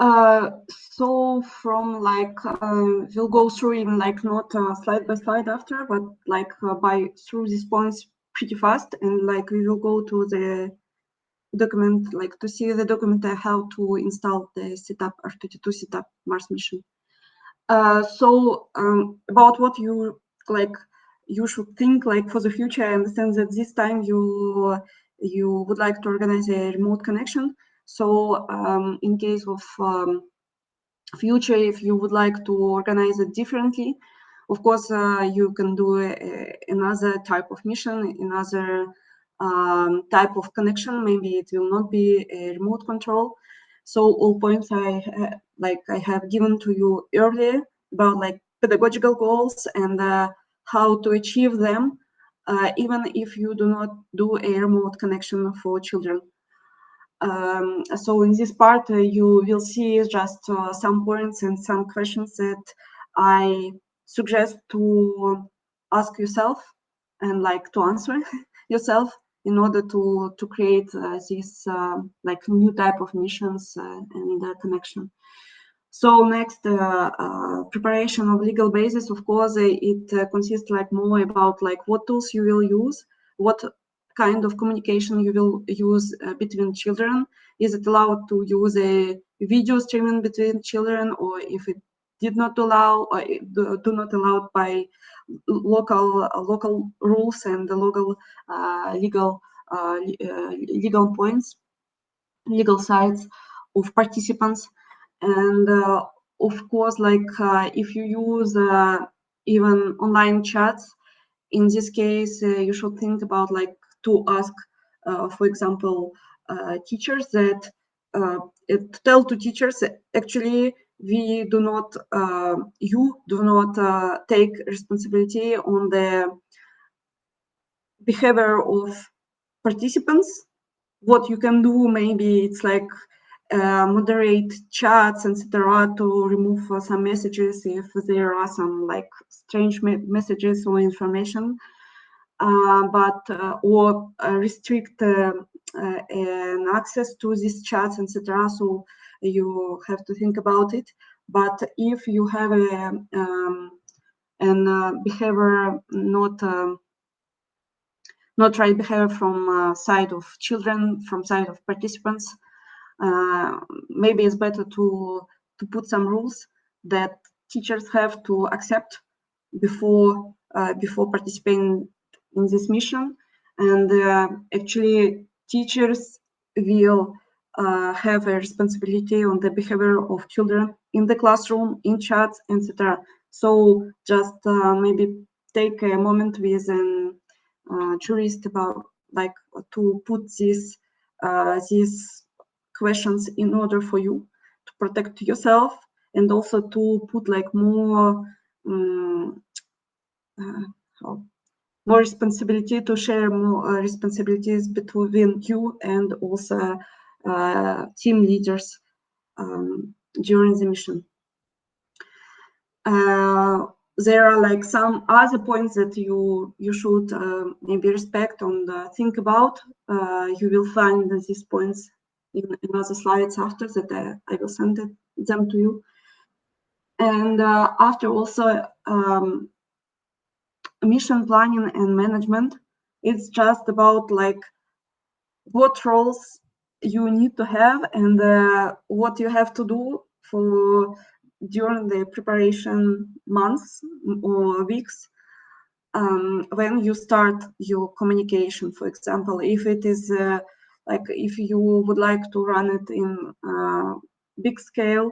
So from like we'll go through in like not slide by slide after, but like by through these points pretty fast, and like we will go to the document, like to see the document how to install the setup R2T2 setup Mars mission. So about what you like, you should think like for the future. I understand that this time you would like to organize a remote connection. So in case of future, if you would like to organize it differently, of course you can do another type of mission, another type of connection. Maybe it will not be a remote control. So all points I have given to you earlier about like pedagogical goals and how to achieve them, even if you do not do a remote connection for children. So in this part, you will see just some points and some questions that I suggest to ask yourself and like to answer yourself in order to create this like new type of missions and connection. So next, preparation of legal basis. Of course, it consists like more about like what tools you will use, what kind of communication you will use between children. Is it allowed to use a video streaming between children, or if it did not allow, or do not allowed by local rules and the local legal points, legal sides of participants. And of course, like if you use even online chats, in this case, you should think about like to ask, for example, teachers that tell to teachers actually we do not, you do not take responsibility on the behavior of participants. What you can do, maybe it's like moderate chats, etc., to remove some messages if there are some like strange messages or information, or restrict an access to these chats, etc. So you have to think about it. But if you have a behavior not right behavior from side of children, from side of participants, maybe it's better to put some rules that teachers have to accept before participating in this mission. And actually teachers will have a responsibility on the behavior of children in the classroom, in chats, etc. So just maybe take a moment with an jurist about like to put these questions in order for you to protect yourself, and also to put like more more responsibility, to share more responsibilities between you and also team leaders during the mission. There are like some other points that you should maybe respect and think about. You will find these points in other slides after that. I will send them to you. And after also mission planning and management, it's just about like what roles you need to have and what you have to do for during the preparation months or weeks, when you start your communication. For example, if it is like if you would like to run it in big scale,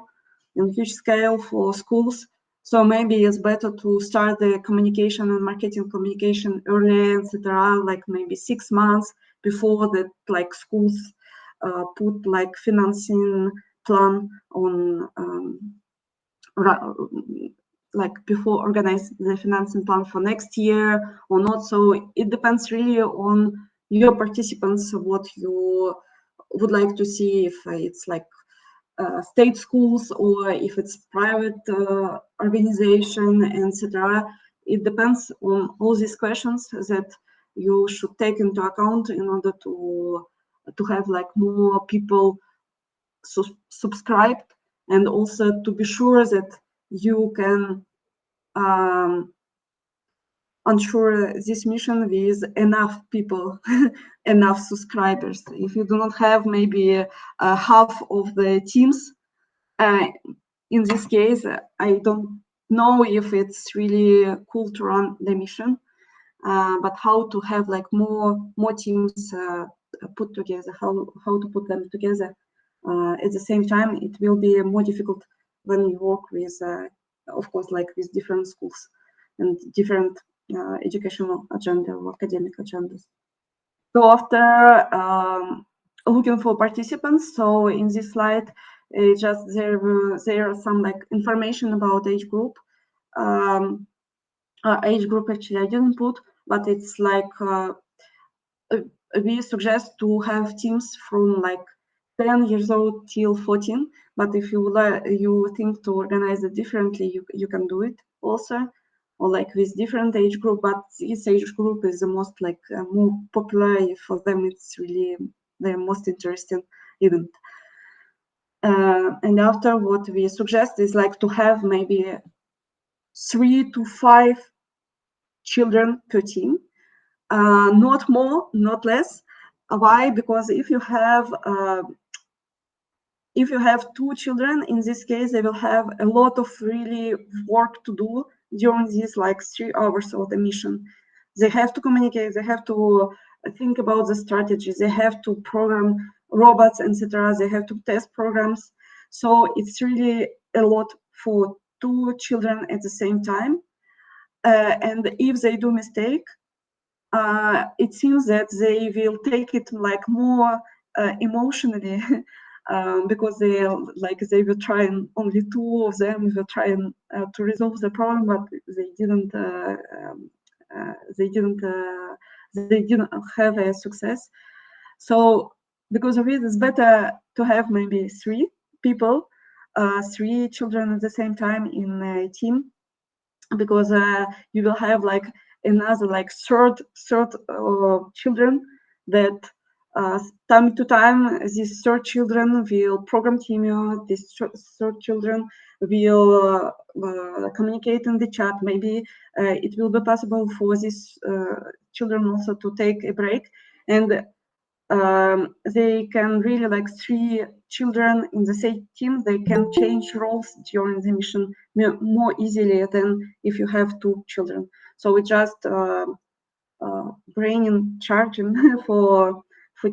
in huge scale for schools, so maybe it's better to start the communication and marketing communication earlier, etc., like maybe 6 months before that, like schools put like financing plan on like before organize the financing plan for next year or not. So it depends really on your participants, what you would like to see, if it's like state schools or if it's private organization, etc. It depends on all these questions that you should take into account in order to have like more people subscribed and also to be sure that you can ensure this mission with enough people, enough subscribers. If you do not have maybe half of the teams, in this case, I don't know if it's really cool to run the mission, but how to have like more teams put together, how to put them together. At the same time, it will be more difficult when you work with, of course, like with different schools and different educational agenda or academic agendas. So after looking for participants, so in this slide, just there are some like information about age group. Age group actually I didn't put, but it's like we suggest to have teams from like 10 years old till 14. But if you think to organize it differently, you can do it also, or like with different age group. But this age group is the most like more popular. For them, it's really the most interesting event. And after, what we suggest is like to have maybe 3 to 5 children per team. Not more, not less. Why? Because if you have 2 children, in this case, they will have a lot of really work to do during these like 3 hours of the mission. They have to communicate, they have to think about the strategies, they have to program robots, etc. They have to test programs. So it's really a lot for 2 children at the same time. And if they do mistake, it seems that they will take it like more emotionally because they will try, and only 2 of them will try to resolve the problem, but they didn't have a success. So because of it, it's better to have maybe 3 people, 3 children at the same time in a team, because you will have like another like third children that time to time these third children will program Timio, these third children will communicate in the chat. Maybe it will be possible for these children also to take a break, and they can really, like 3 children in the same team, they can change roles during the mission more easily than if you have 2 children. So we just brain charging for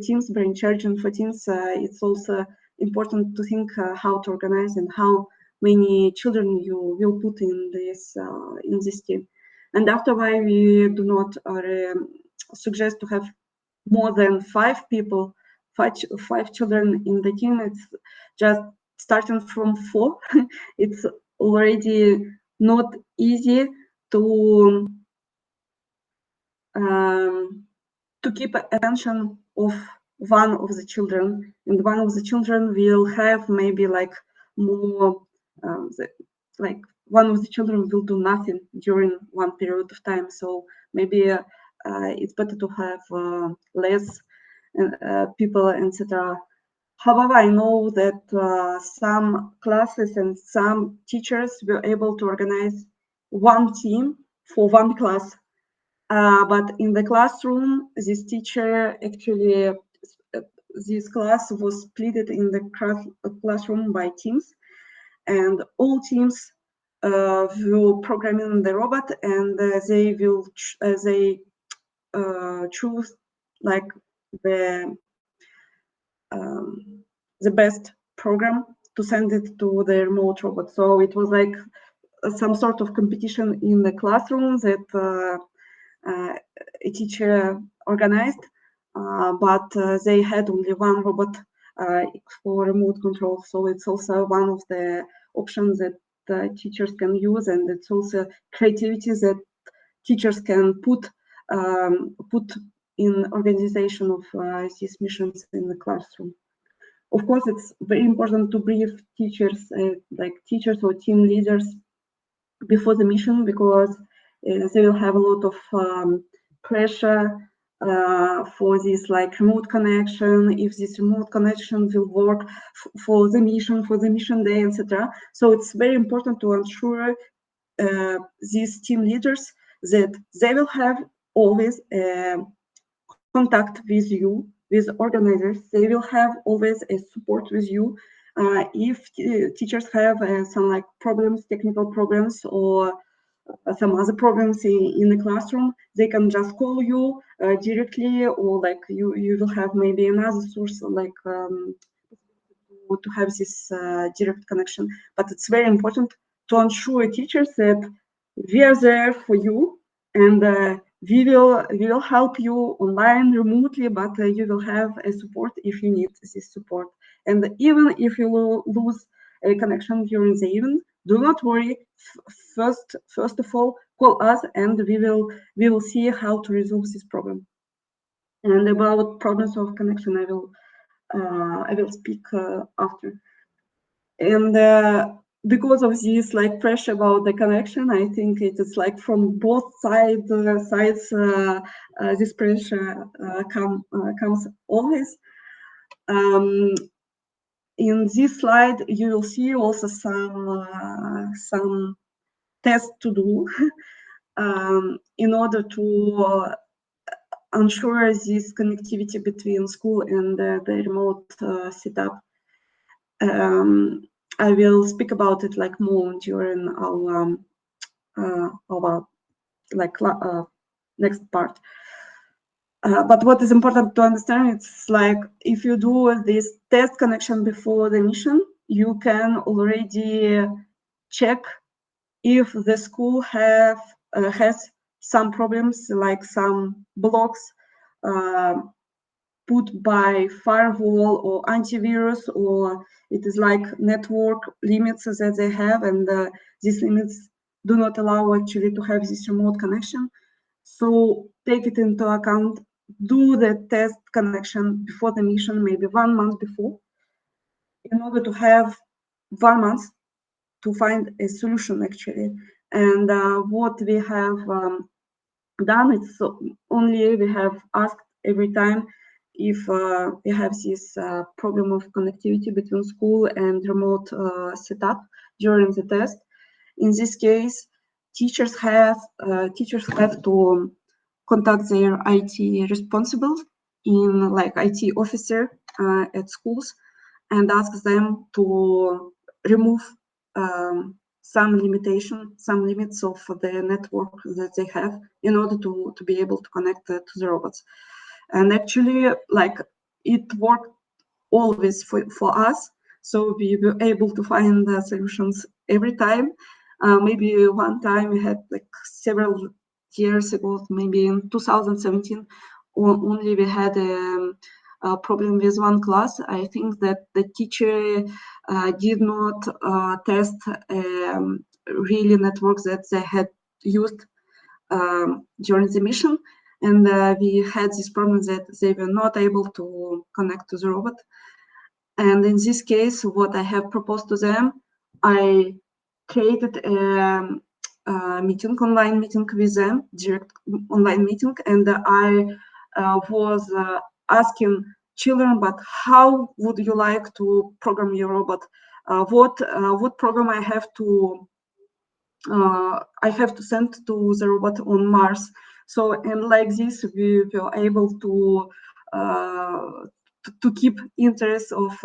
teams, brain charging for teams. It's also important to think how to organize and how many children you will put in this team. And after, why we do not suggest to have more than 5 people, 5 children in the team. It's just starting from 4. It's already not easy to keep attention of one of the children, and one of the children will have maybe like more like one of the children will do nothing during one period of time. So maybe it's better to have less people, etc. However, I know that some classes and some teachers were able to organize one team for one class. But in the classroom, this teacher actually, this class was split in the classroom by teams, and all teams will program in the robot, and they will choose like the best program to send it to the remote robot. So it was like some sort of competition in the classroom that a teacher organized, but they had only one robot for remote control. So it's also one of the options that teachers can use, and it's also creativity that teachers can put in organization of these missions in the classroom. Of course, it's very important to brief teachers, like teachers or team leaders, before the mission, because they will have a lot of pressure for this like remote connection, if this remote connection will work for the mission day, etc. So it's very important to ensure these team leaders that they will have always contact with you, with organizers. They will have always a support with you. If teachers have some like problems, technical problems, or some other problems in the classroom, they can just call you directly, or like you will have maybe another source like to have this direct connection. But it's very important to ensure teachers that we are there for you, and we will help you online remotely, but you will have a support if you need this support. And even if you lose a connection during the evening, do not worry. First of all, call us, and we will see how to resolve this problem. And about problems of connection, I will speak after. And because of this like pressure about the connection, I think it is like from both sides this pressure comes always. In this slide you will see also some tests to do in order to ensure this connectivity between school and the remote setup. I will speak about it like more during our like next part. But what is important to understand, it's like if you do this test connection before the mission, you can already check if the school has some problems, like some blocks put by firewall or antivirus, or it is like network limits that they have, and these limits do not allow actually to have this remote connection. So take it into account, do the test connection before the mission, maybe 1 month before, in order to have 1 month to find a solution actually. And what we have done, it's only we have asked every time if we have this problem of connectivity between school and remote setup during the test. In this case, teachers have to contact their IT responsible in like IT officer at schools and ask them to remove some limits of the network that they have in order to be able to connect to the robots. And actually, like it worked always for us. So we were able to find the solutions every time. Maybe one time we had like several years ago, maybe in 2017, only we had a problem with one class. I think that the teacher did not test really networks that they had used during the mission. And we had this problem that they were not able to connect to the robot. And in this case, what I have proposed to them, I created a online meeting with them, direct online meeting, and I was asking children, but how would you like to program your robot? What program I have to send to the robot on Mars? So, and like this, we were able to keep interest of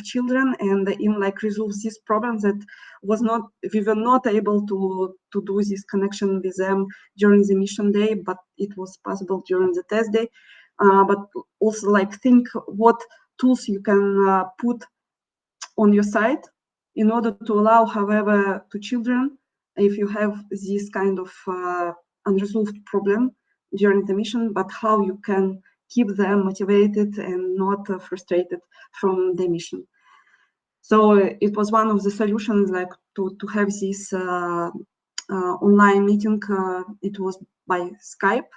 children and in like resolve this problem that we were not able to do this connection with them during the mission day, but it was possible during the test day. But also like think what tools you can put on your site in order to allow, however, to children, if you have this kind of unresolved problem during the mission, but how you can keep them motivated and not frustrated from the mission. So it was one of the solutions, like to have this online meeting. It was by Skype,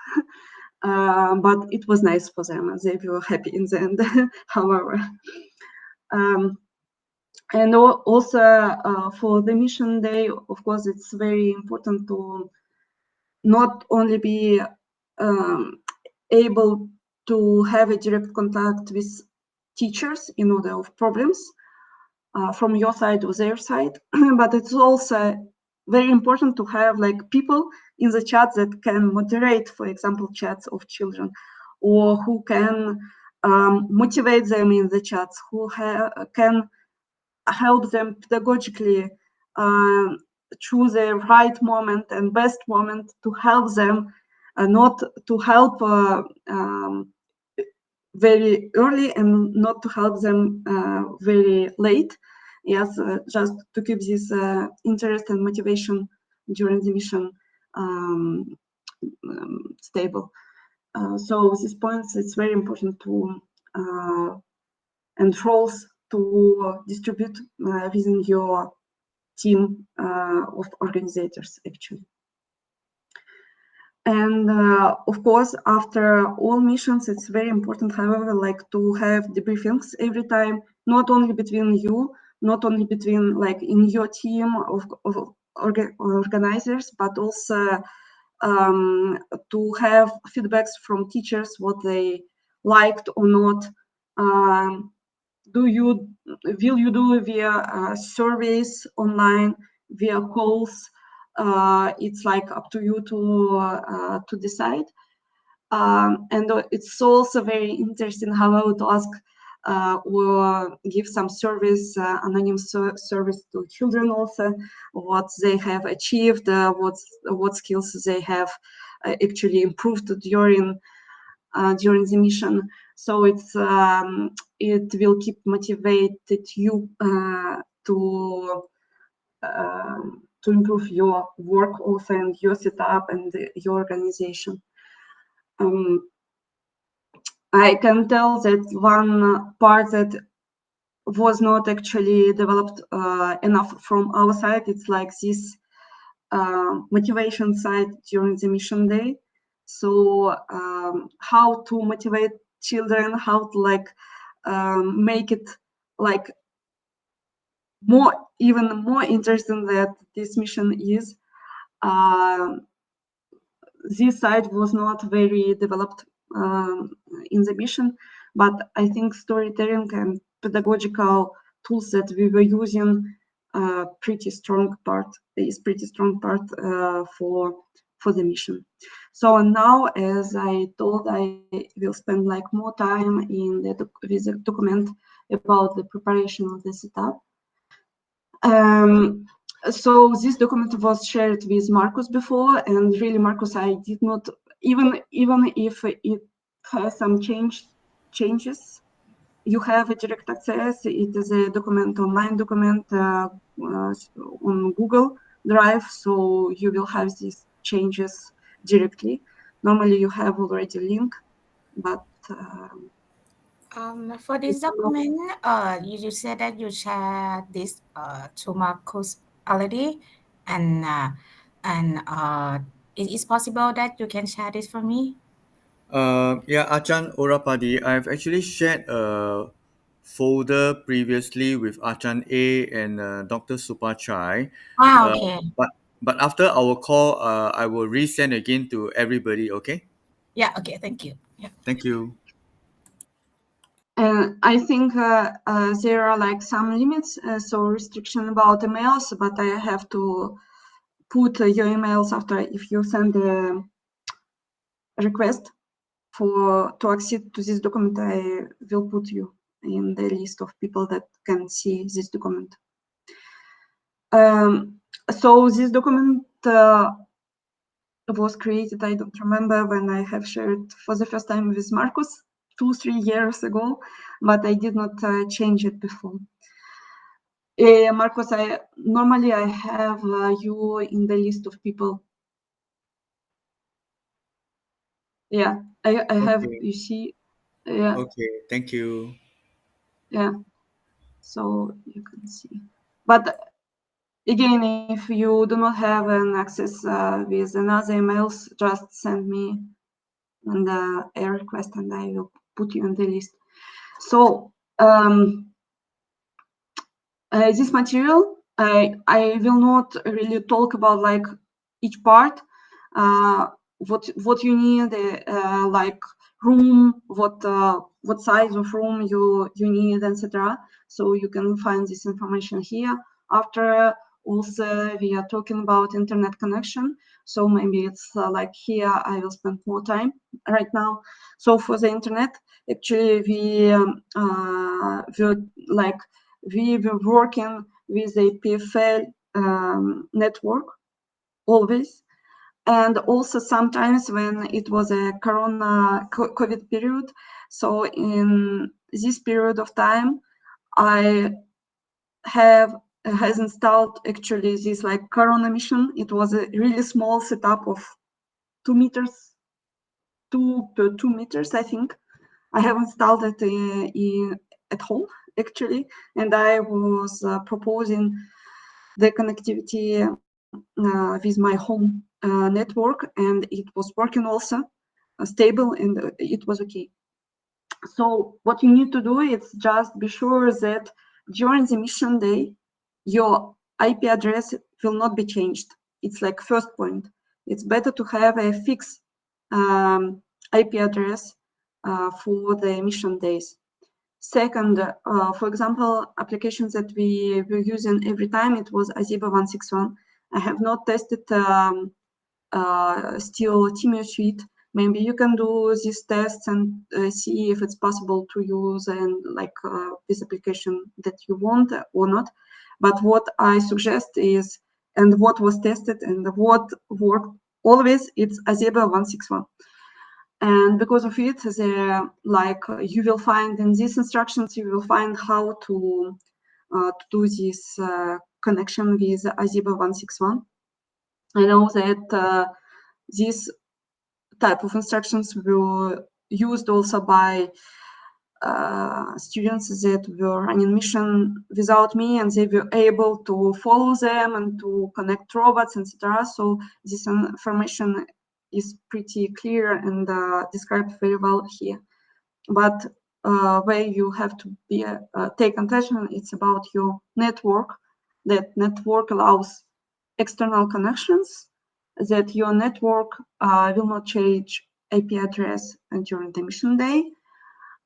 but it was nice for them. They were happy in the end, however. And also for the mission day, of course, it's very important to not only be able to have a direct contact with teachers in order of problems from your side or their side. But it's also very important to have like people in the chat that can moderate, for example, chats of children, or who can motivate them in the chats, who can help them pedagogically choose the right moment and best moment to help them, not to help very early and not to help them very late. Yes, just to keep this interest and motivation during the mission stable. So these points, it's very important to and roles to distribute within your team of organizers, actually. And of course, after all missions, it's very important, however, like to have debriefings every time, not only between you, not only between like in your team of organizers, but also to have feedbacks from teachers, what they liked or not. Will you do via surveys online, via calls? It's like up to you to decide. And it's also very interesting how I would ask or give some service, anonymous service to children also, what they have achieved, what skills they have actually improved during the mission. So it will keep motivated you to improve your work also and your setup and your organization. I can tell that one part that was not actually developed enough from our side, it's like this motivation side during the mission day. So how to motivate children, how to like make it like even more interesting that this mission is. This side was not very developed in the mission, but I think storytelling and pedagogical tools that we were using is pretty strong part for the mission. So now, as I told, I will spend like more time in with the document about the preparation of the setup. So this document was shared with Marcus before, and really, Marcus, I did not even if it has some changes. You have a direct access. It is a online document on Google Drive, so you will have these changes directly. Normally, you have already a link, but For this document, you said that you share this to Marcus already, and it is possible that you can share this for me. Yeah, Achan Orapadi, I've actually shared a folder previously with Achan A and Dr. Supachai. Uh, Okay. but after our call, I will resend again to everybody. Okay. Yeah. Okay. Thank you. Yeah. Thank you. I think there are like some limits, so restriction about emails, but I have to put your emails after if you send a request to access to this document. I will put you in the list of people that can see this document. So this document was created, I don't remember when I have shared for the first time with Marcus 2-3 years ago, but I did not change it before. Marcus, normally I have you in the list of people. Yeah, I have, Okay. you see, yeah, Okay. Thank you. yeah, so you can see. But again, if you do not have an access with another emails, just send me a request and I will put you on the list. So this material, I will not really talk about like each part, what you need, like room, what size of room you need, etc. So you can find this information here. After, also we are talking about internet connection, so maybe it's like here I will spend more time right now. So for the internet, actually we were working with a EPFL network always. And also sometimes when it was a COVID period, so in this period of time, I has installed actually this like Corona mission. It was a really small setup of 2 meters, 2 per 2 meters, I think. I have installed it at home actually, and I was proposing the connectivity with my home network, and it was working also stable, and it was okay. So what you need to do is just be sure that during the mission day, your IP address will not be changed. It's like first point. It's better to have a fixed IP address for the mission days. Second, for example, applications that we were using every time, it was Aziba 161. I have not tested still Timio suite. Maybe you can do these tests and see if it's possible to use and like this application that you want or not. But what I suggest is, and what was tested and what worked always, it's Aziba 161. And because of it, like you will find in these instructions, you will find how to do this connection with Aziba 161. I know that these type of instructions were used also by students that were running mission without me, and they were able to follow them and to connect robots, etc. So this information is pretty clear and described very well here. But where you have to be take attention, it's about your network. That network allows external connections, that your network will not change IP address during the mission day.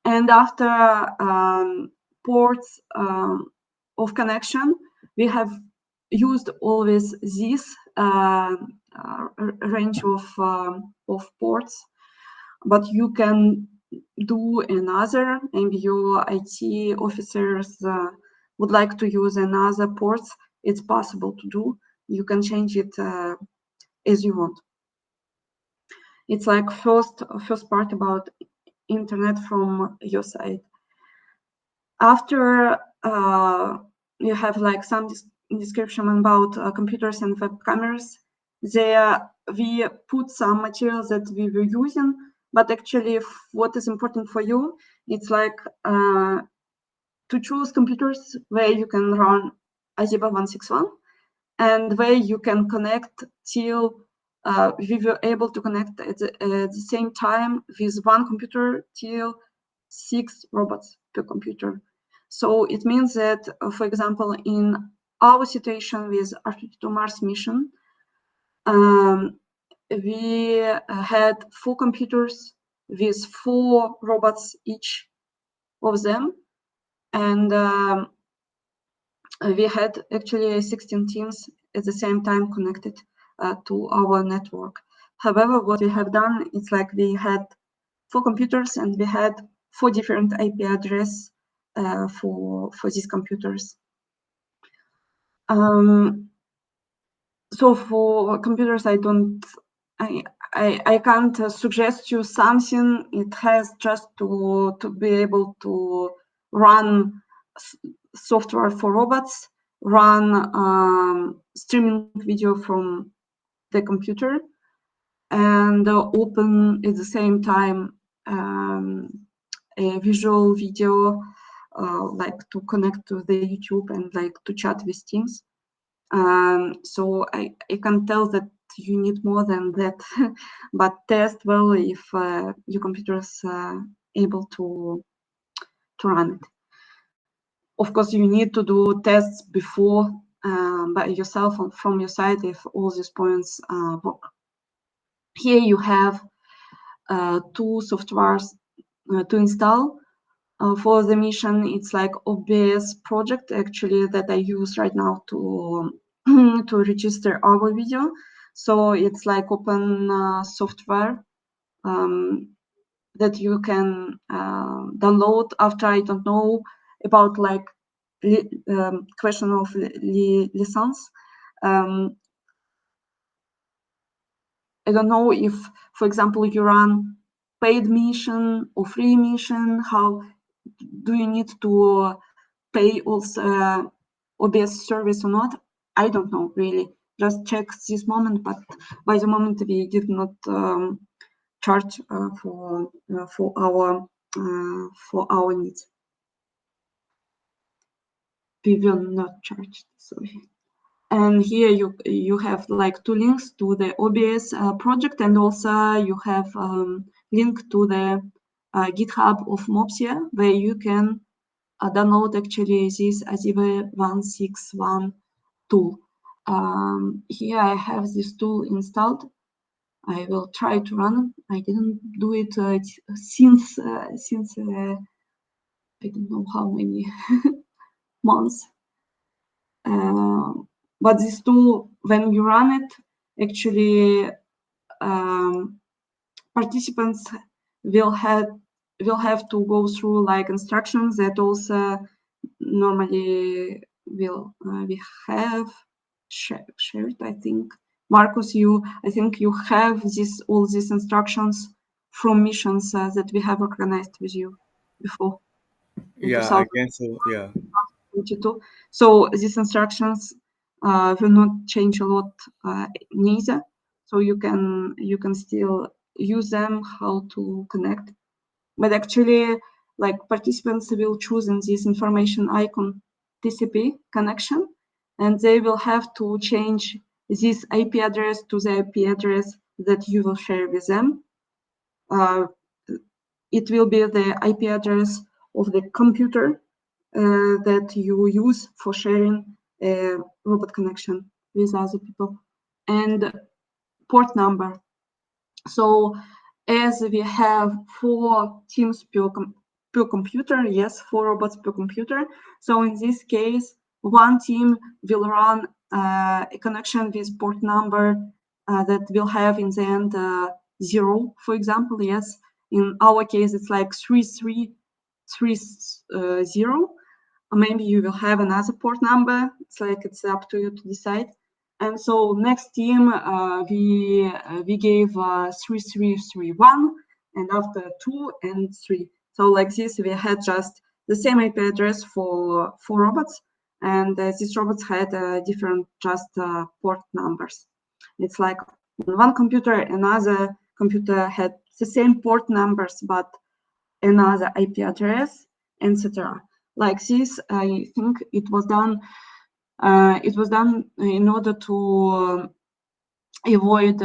And after ports of connection, we have used always this range of ports, but you can do another, maybe your IT officers would like to use another ports. It's possible to do. You can change it as you want. It's like first part about internet from your side. After you have like some description about computers and web cameras. There we put some materials that we were using, but actually what is important for you, it's like to choose computers where you can run Aziba 161 and where you can connect till we were able to connect at the same time with one computer till 6 robots per computer. So it means that, for example, in our situation with R2T2 Mars mission, we had 4 computers with 4 robots each of them, and we had actually 16 teams at the same time connected to our network. However, what we have done is like we had 4 computers and we had 4 different IP addresses for these computers. So for computers, I can't suggest you something. It has just to be able to run software for robots, run streaming video from the computer, and open at the same time a visual video, like to connect to the YouTube and like to chat with Teams. So I can tell that you need more than that, but test well if your computer is able to run it. Of course, you need to do tests before by yourself from your side if all these points work. Here you have two softwares to install. For the mission, it's like OBS project actually that I use right now to to register our video. So it's like open software that you can download after, I don't know about like question of license. I don't know if, for example, you run paid mission or free mission, how do you need to pay also OBS service or not? I don't know really. Just check this moment, but by the moment we did not charge for our needs. We will not charge. Sorry. And here you have like two links to the OBS project, and also you have link to the GitHub of Mopsia, where you can download actually this Azive 161 tool. Here I have this tool installed. I will try to run. I didn't do it since I don't know how many months. But this tool, when you run it, actually participants will have to go through like instructions that also normally will we have shared. I think Marcus, I think you have all these instructions from missions that we have organized with you before in Yeah, I guess so. Yeah. 2022. So these instructions will not change a lot neither. So you can still use them how to connect. But actually, like participants will choose in this information icon TCP connection, and they will have to change this IP address to the IP address that you will share with them. It will be the IP address of the computer that you use for sharing a robot connection with other people, and port number. So as we have 4 teams per computer, yes, 4 robots per computer. So in this case, one team will run a connection with port number that will have in the end 0, for example. Yes, in our case, it's like 3330. Maybe you will have another port number. It's up to you to decide. And so next team, we gave 3331, and after 2 and 3. So like this, we had just the same IP address for 4 robots, and these robots had different just port numbers. It's like on one computer, another computer had the same port numbers, but another IP address, etc. Like this, I think it was done. It was done in order to avoid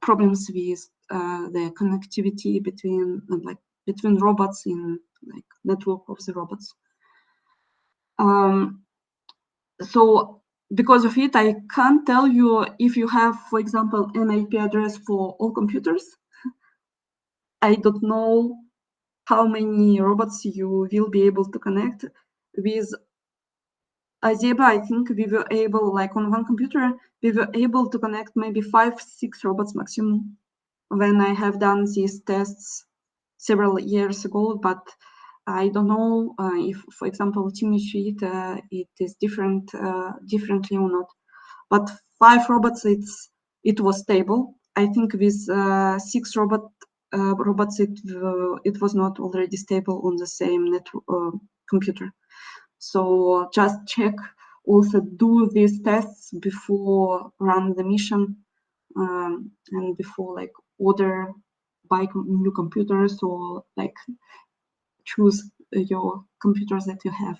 problems with the connectivity between robots in like network of the robots. So because of it, I can't tell you if you have, for example, an IP address for all computers. I don't know how many robots you will be able to connect with. Azeba, I think we were able, like on one computer, we were able to connect maybe 5-6 robots maximum when I have done these tests several years ago. But I don't know if, for example, Team Sheet, it is differently or not. But 5 robots, it was stable. I think with 6 robots, it was not already stable on the same computer. So just check, also do these tests before run the mission and before like buy new computers or like choose your computers that you have.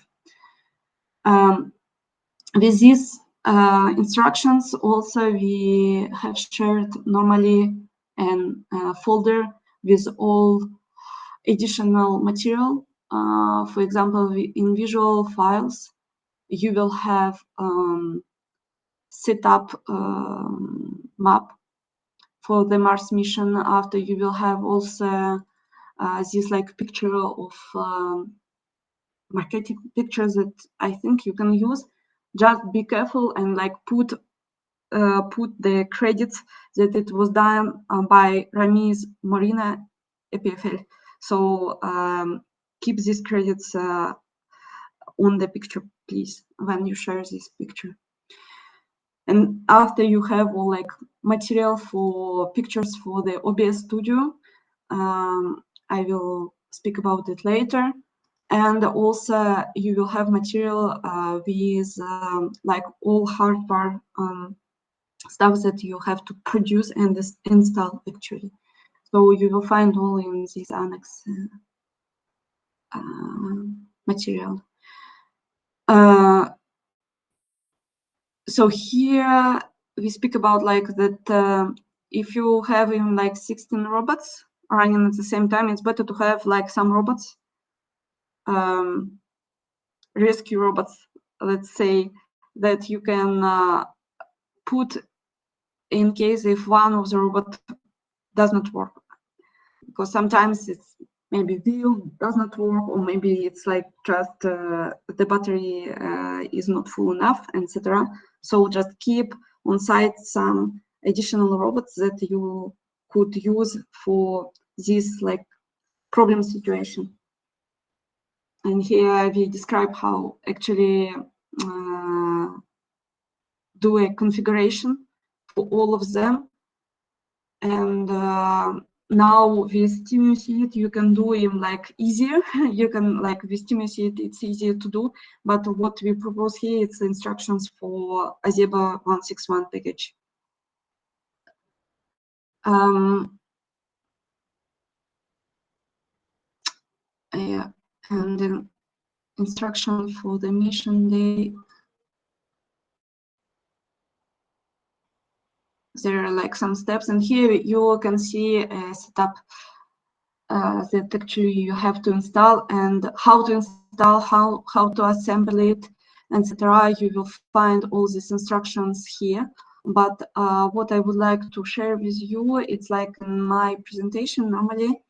With these instructions also we have shared normally a folder with all additional material. For example, in visual files, you will have set up map for the Mars mission. After you will have also this like picture of marketing pictures that I think you can use. Just be careful and like put the credits that it was done by Ramiz Morina EPFL. So keep these credits on the picture, please, when you share this picture. And after you have all like material for pictures for the OBS studio, I will speak about it later. And also you will have material with like all hardware stuff that you have to produce and install actually. So you will find all in this annex material. So here we speak about like that if you have even like 16 robots running at the same time, it's better to have like some robots, rescue robots, let's say, that you can put in case if one of the robot does not work, because sometimes it's maybe wheel does not work, or maybe it's like just the battery is not full enough, etc. So just keep on site some additional robots that you could use for this like problem situation. And here we describe how actually do a configuration for all of them. And now with StimuSeed you can do it like easier. You can like with StimuSeed it's easier to do, but what we propose here it's instructions for Azeba 161 package. Yeah, and then instruction for the mission day. There are like some steps, and here you can see a setup that actually you have to install, and how to install, how to assemble it, etc. You will find all these instructions here. But what I would like to share with you, it's like in my presentation normally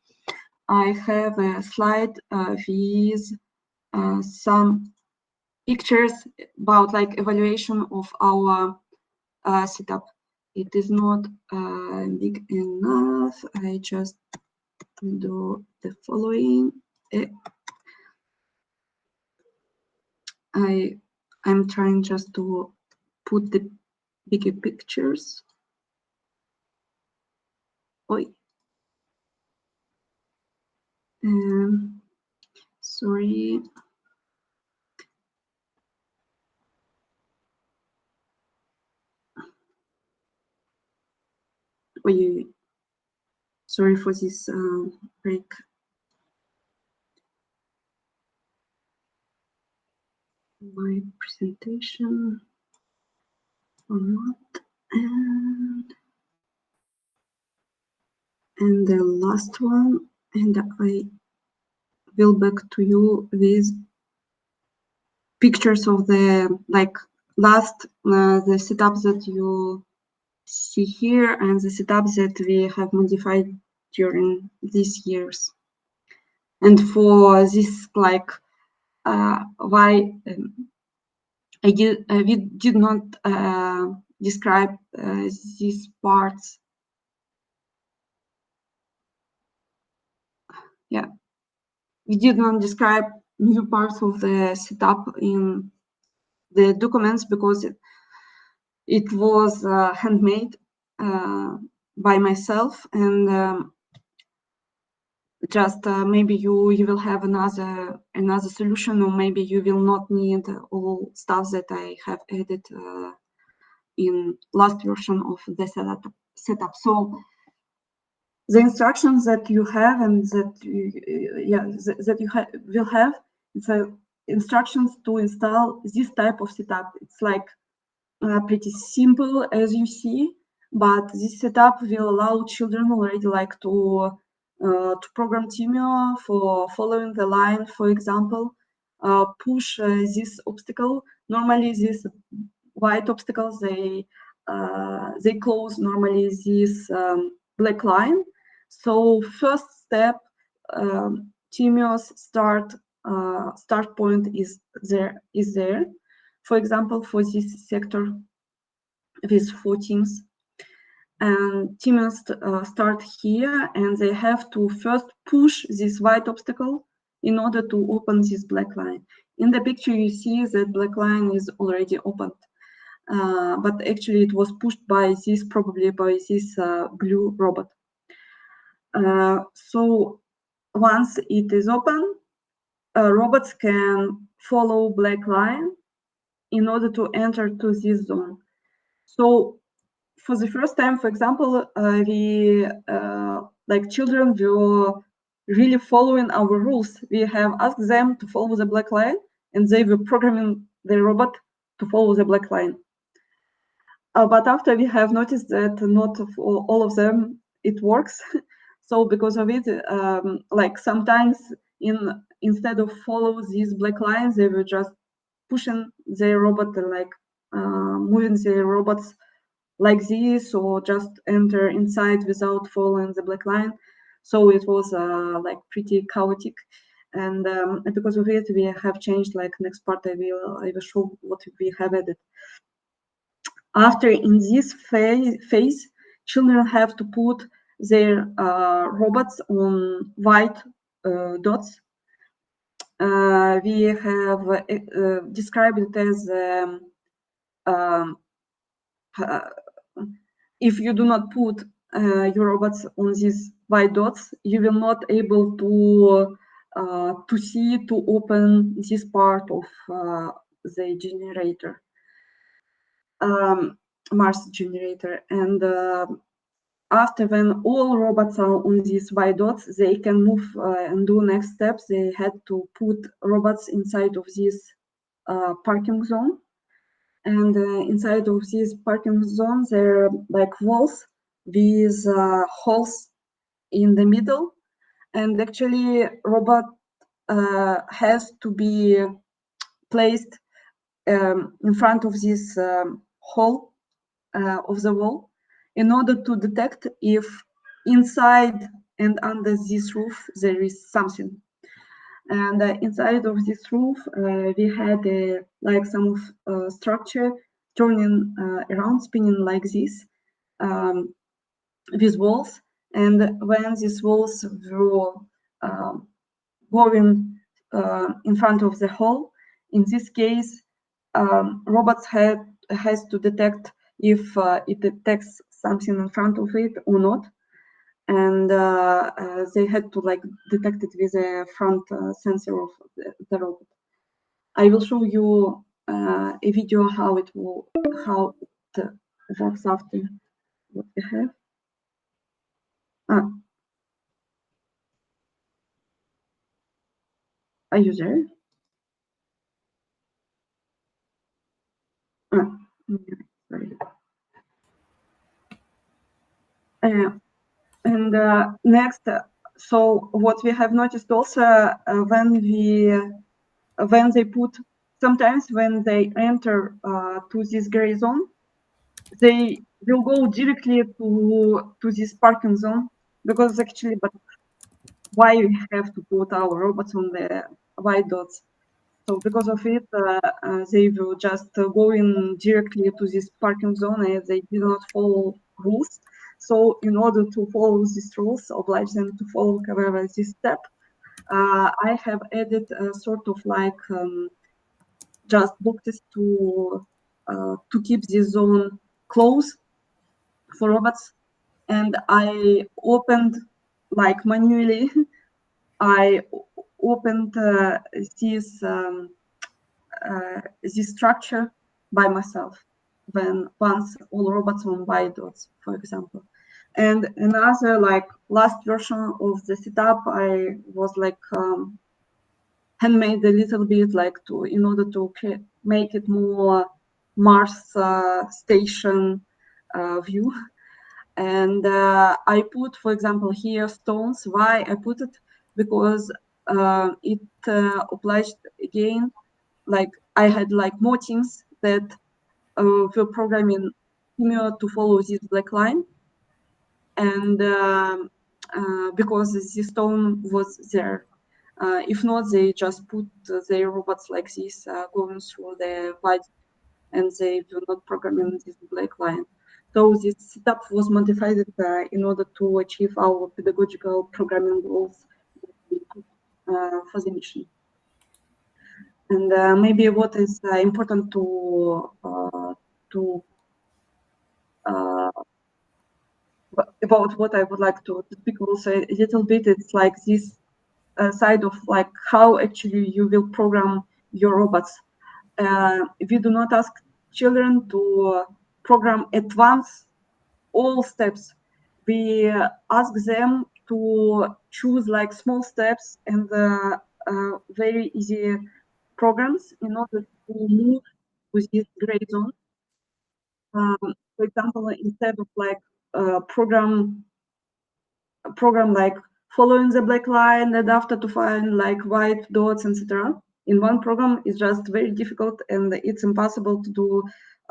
I have a slide with some pictures about like evaluation of our setup. It is not big enough. I just do the following. I'm trying just to put the bigger pictures. Oi. Sorry. Oi. Sorry for this break. My presentation or not, and the last one, and I will back to you with pictures of the like last the setup that you see here and the setup that we have modified during these years. And for this like why we did not describe these parts. Yeah, we did not describe new parts of the setup in the documents because it was handmade by myself, and just maybe you will have another solution, or maybe you will not need all stuff that I have added in last version of the setup. So the instructions that you have and that you will have, it's instructions to install this type of setup. It's like pretty simple as you see, but this setup will allow children already like to program Timio for following the line, for example, push this obstacle. Normally these white obstacles, they they close normally this black line. So first step, Timios start point is there. For example, for this sector with 4 teams, and teams start here, and they have to first push this white obstacle in order to open this black line. In the picture, you see that black line is already opened, but actually it was pushed by this, probably by this blue robot. So once it is open, robots can follow black line in order to enter to this zone. So for the first time, for example, we like children were really following our rules. We have asked them to follow the black line, and they were programming the robot to follow the black line. But after we have noticed that not for all of them it works. So because of it, like sometimes instead of follow these black lines, they were just pushing the robot, like moving the robots like this, or just enter inside without following the black line. So it was like pretty chaotic, and because of it, we have changed. Like next part, I will show what we have added. After in this phase, children have to put their robots on white dots. We have described it as if you do not put your robots on these white dots, you will not able to see, to open this part of the generator, Mars generator. And after, when all robots are on these white dots, they can move and do next steps. They had to put robots inside of this parking zone. And inside of this parking zone, there are like walls with holes in the middle. And actually, robot has to be placed in front of this hole of the wall in order to detect if inside and under this roof there is something. And inside of this roof, we had like some structure turning around, spinning like this, with walls. And when these walls were going in front of the hole, in this case, robots has to detect if it detects something in front of it or not. And they had to like detect it with a front sensor of the robot. I will show you a video how it works after what we have. Are you there? Sorry. And next, so what we have noticed also when they put, sometimes when they enter to this gray zone, they will go directly to this parking zone, because actually, but why we have to put our robots on the white dots? So because of it, they will just go in directly to this parking zone, and they did not follow rules. So in order to follow these rules, oblige them to follow however this step, I have added a sort of like just boxes to keep this zone closed for robots. And I opened like manually. I opened this structure by myself when once all robots on white dots, for example. And another like last version of the setup, I was like handmade a little bit, like to in order to make it more Mars station view. And I put, for example, here stones. Why I put it? Because it obliged again, like I had like more teams that were programming Timio to follow this black line, and because this stone was there. If not, they just put their robots like this going through the white, and they do not program in this black line. So this setup was modified in order to achieve our pedagogical programming goals for the mission. And maybe what is important to about what I would like to speak also a little bit, it's like this side of like how actually you will program your robots. We do not ask children to program at once all steps. We ask them to choose like small steps and very easy programs in order to move with this gray zone. For example, instead of like program like following the black line and after to find like white dots, etc. In one program is just very difficult, and it's impossible to do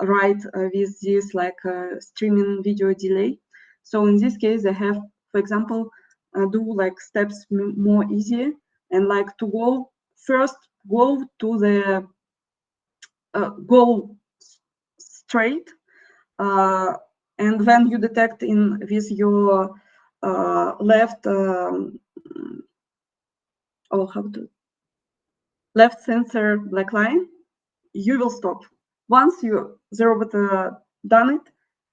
right with this like streaming video delay. So in this case, I have, for example, do like steps more easy, and like to go first, go to the go straight, and when you detect in with your left left sensor black line, you will stop. Once the robot done it,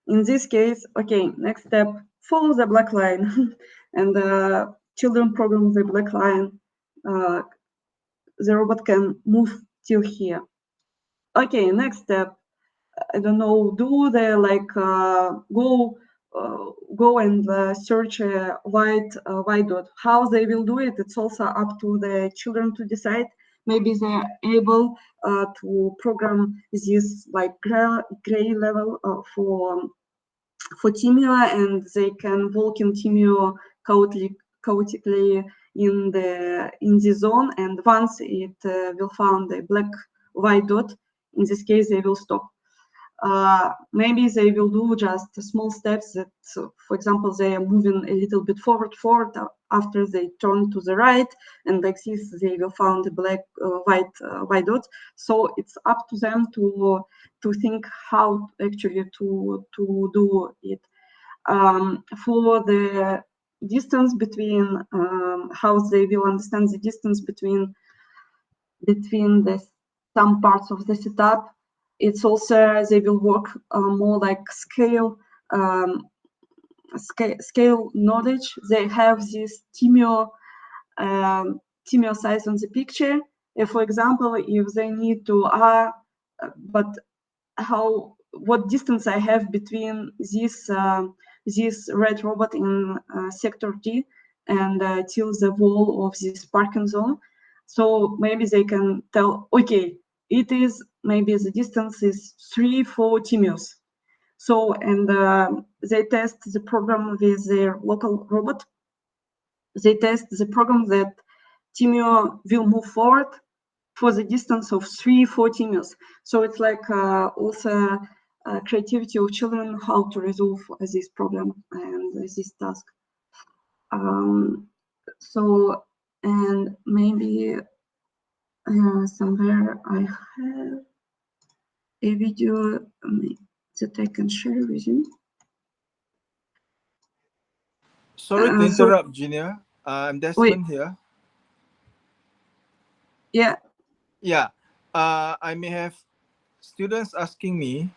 in this case, okay, next step, follow the black line, and children program the black line. The robot can move till here. Okay, next step, I don't know, do the like go and search a white dot. How they will do it, it's also up to the children to decide. Maybe they are able to program this like gray level for Timio, and they can walk in Timio chaotically in the zone, and once it will found a black white dot, in this case they will stop. Maybe they will do just small steps that, for example, they are moving a little bit forward after they turn to the right, and like this they will find the black white dot. So it's up to them to think how actually to do it. For the distance between, how they will understand the distance between some parts of the setup. It's also they will work more like scale knowledge. They have this Timio size on the picture. For example, if they need to but what distance I have between this red robot in sector D and till the wall of this parking zone. So maybe they can tell, okay, it is maybe the distance is 3-4 Timios. So, and they test the program with their local robot. They test the program that Timio will move forward for the distance of 3-4 Timios. So it's like also creativity of children how to resolve this problem and this task. So, and maybe somewhere I have a video that I can share with you. Sorry to interrupt, Genia. I'm Desmond here. Yeah. Yeah. I may have students asking me,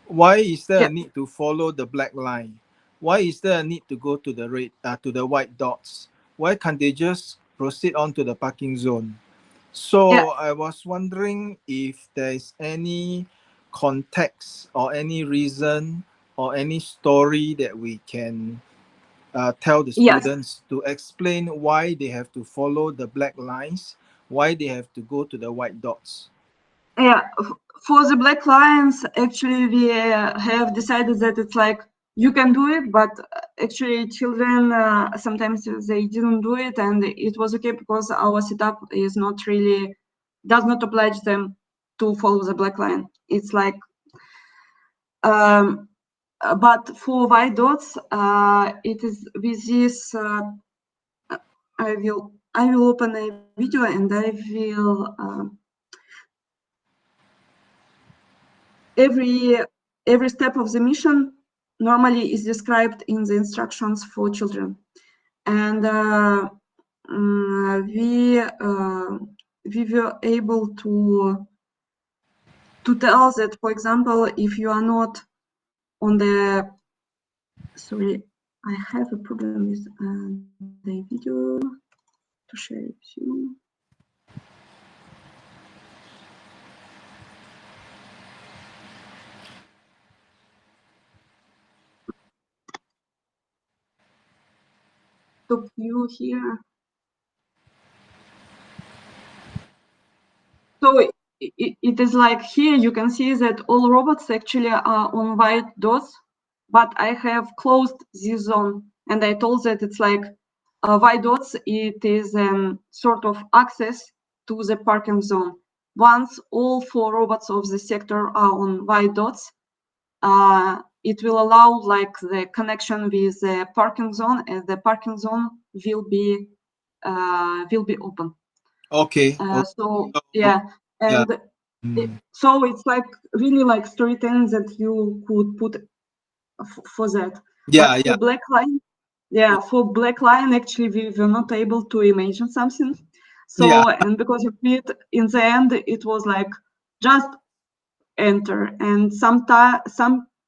why is there a need to follow the black line? Why is there a need to go to the red, to the white dots? Why can't they just proceed on to the parking zone? So I was wondering if there is any context or any reason or any story that we can tell the students to explain why they have to follow the black lines, why they have to go to the white dots. Yeah, for the black lines, actually we have decided that it's like you can do it, but actually children sometimes they didn't do it, and it was okay because our setup is not really does not oblige them to follow the black line. It's like but for white dots, it is with this. I will open a video and I will every step of the mission normally is described in the instructions for children, and we were able to tell that, for example, if you are not on the, sorry, I have a problem with the video to share it with you. Top view here. So it is like here you can see that all robots actually are on white dots, but I have closed this zone, and I told that it's like white dots. It is sort of access to the parking zone. Once all 4 robots of the sector are on white dots, it will allow like the connection with the parking zone, and the parking zone will be open. Okay. So yeah, and so it's like really like storytelling that you could put for that. Yeah, But for black line, for black line, actually we were not able to imagine something. So and because of it, in the end, it was like just enter, and some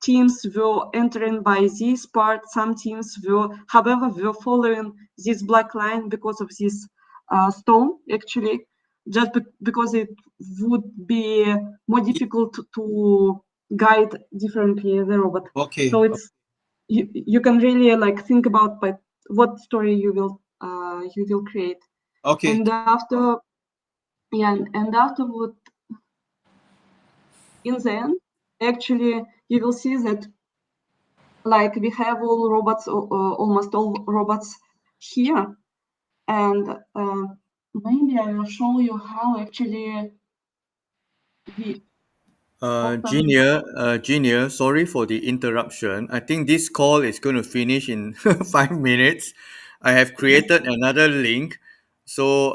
teams were entering by this part, some teams were, however, were following this black line because of this stone, actually, just because it would be more difficult to guide differently the robot. Okay. So it's you can really like think about what story you will create. Okay. And after and afterward, in the end, actually, you will see that like we have all robots, almost all robots here, and maybe I will show you how actually we Junior, sorry for the interruption. I think this call is going to finish in 5 minutes. I have created another link. So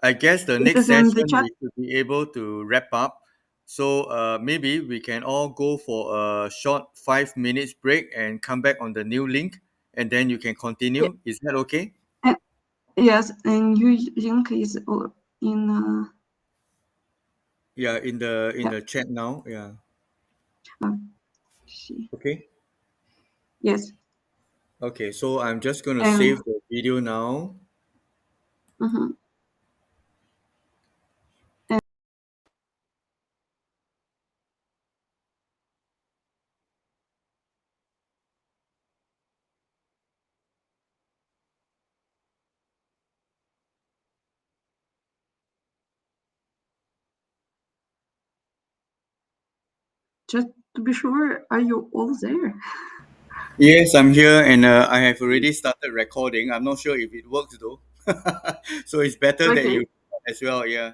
I guess the it next is in the session chat. we should be able to wrap up. So maybe we can all go for a short 5 minutes break and come back on the new link, and then you can continue. Is that okay? Yes, and new link is in. Yeah, in the chat now. Yeah. See. Okay. Yes. Okay. So I'm just going to And save the video now. just to be sure, are you all there? Yes, I'm here and I have already started recording. I'm not sure if it works though. So it's better that Okay. you as well, yeah.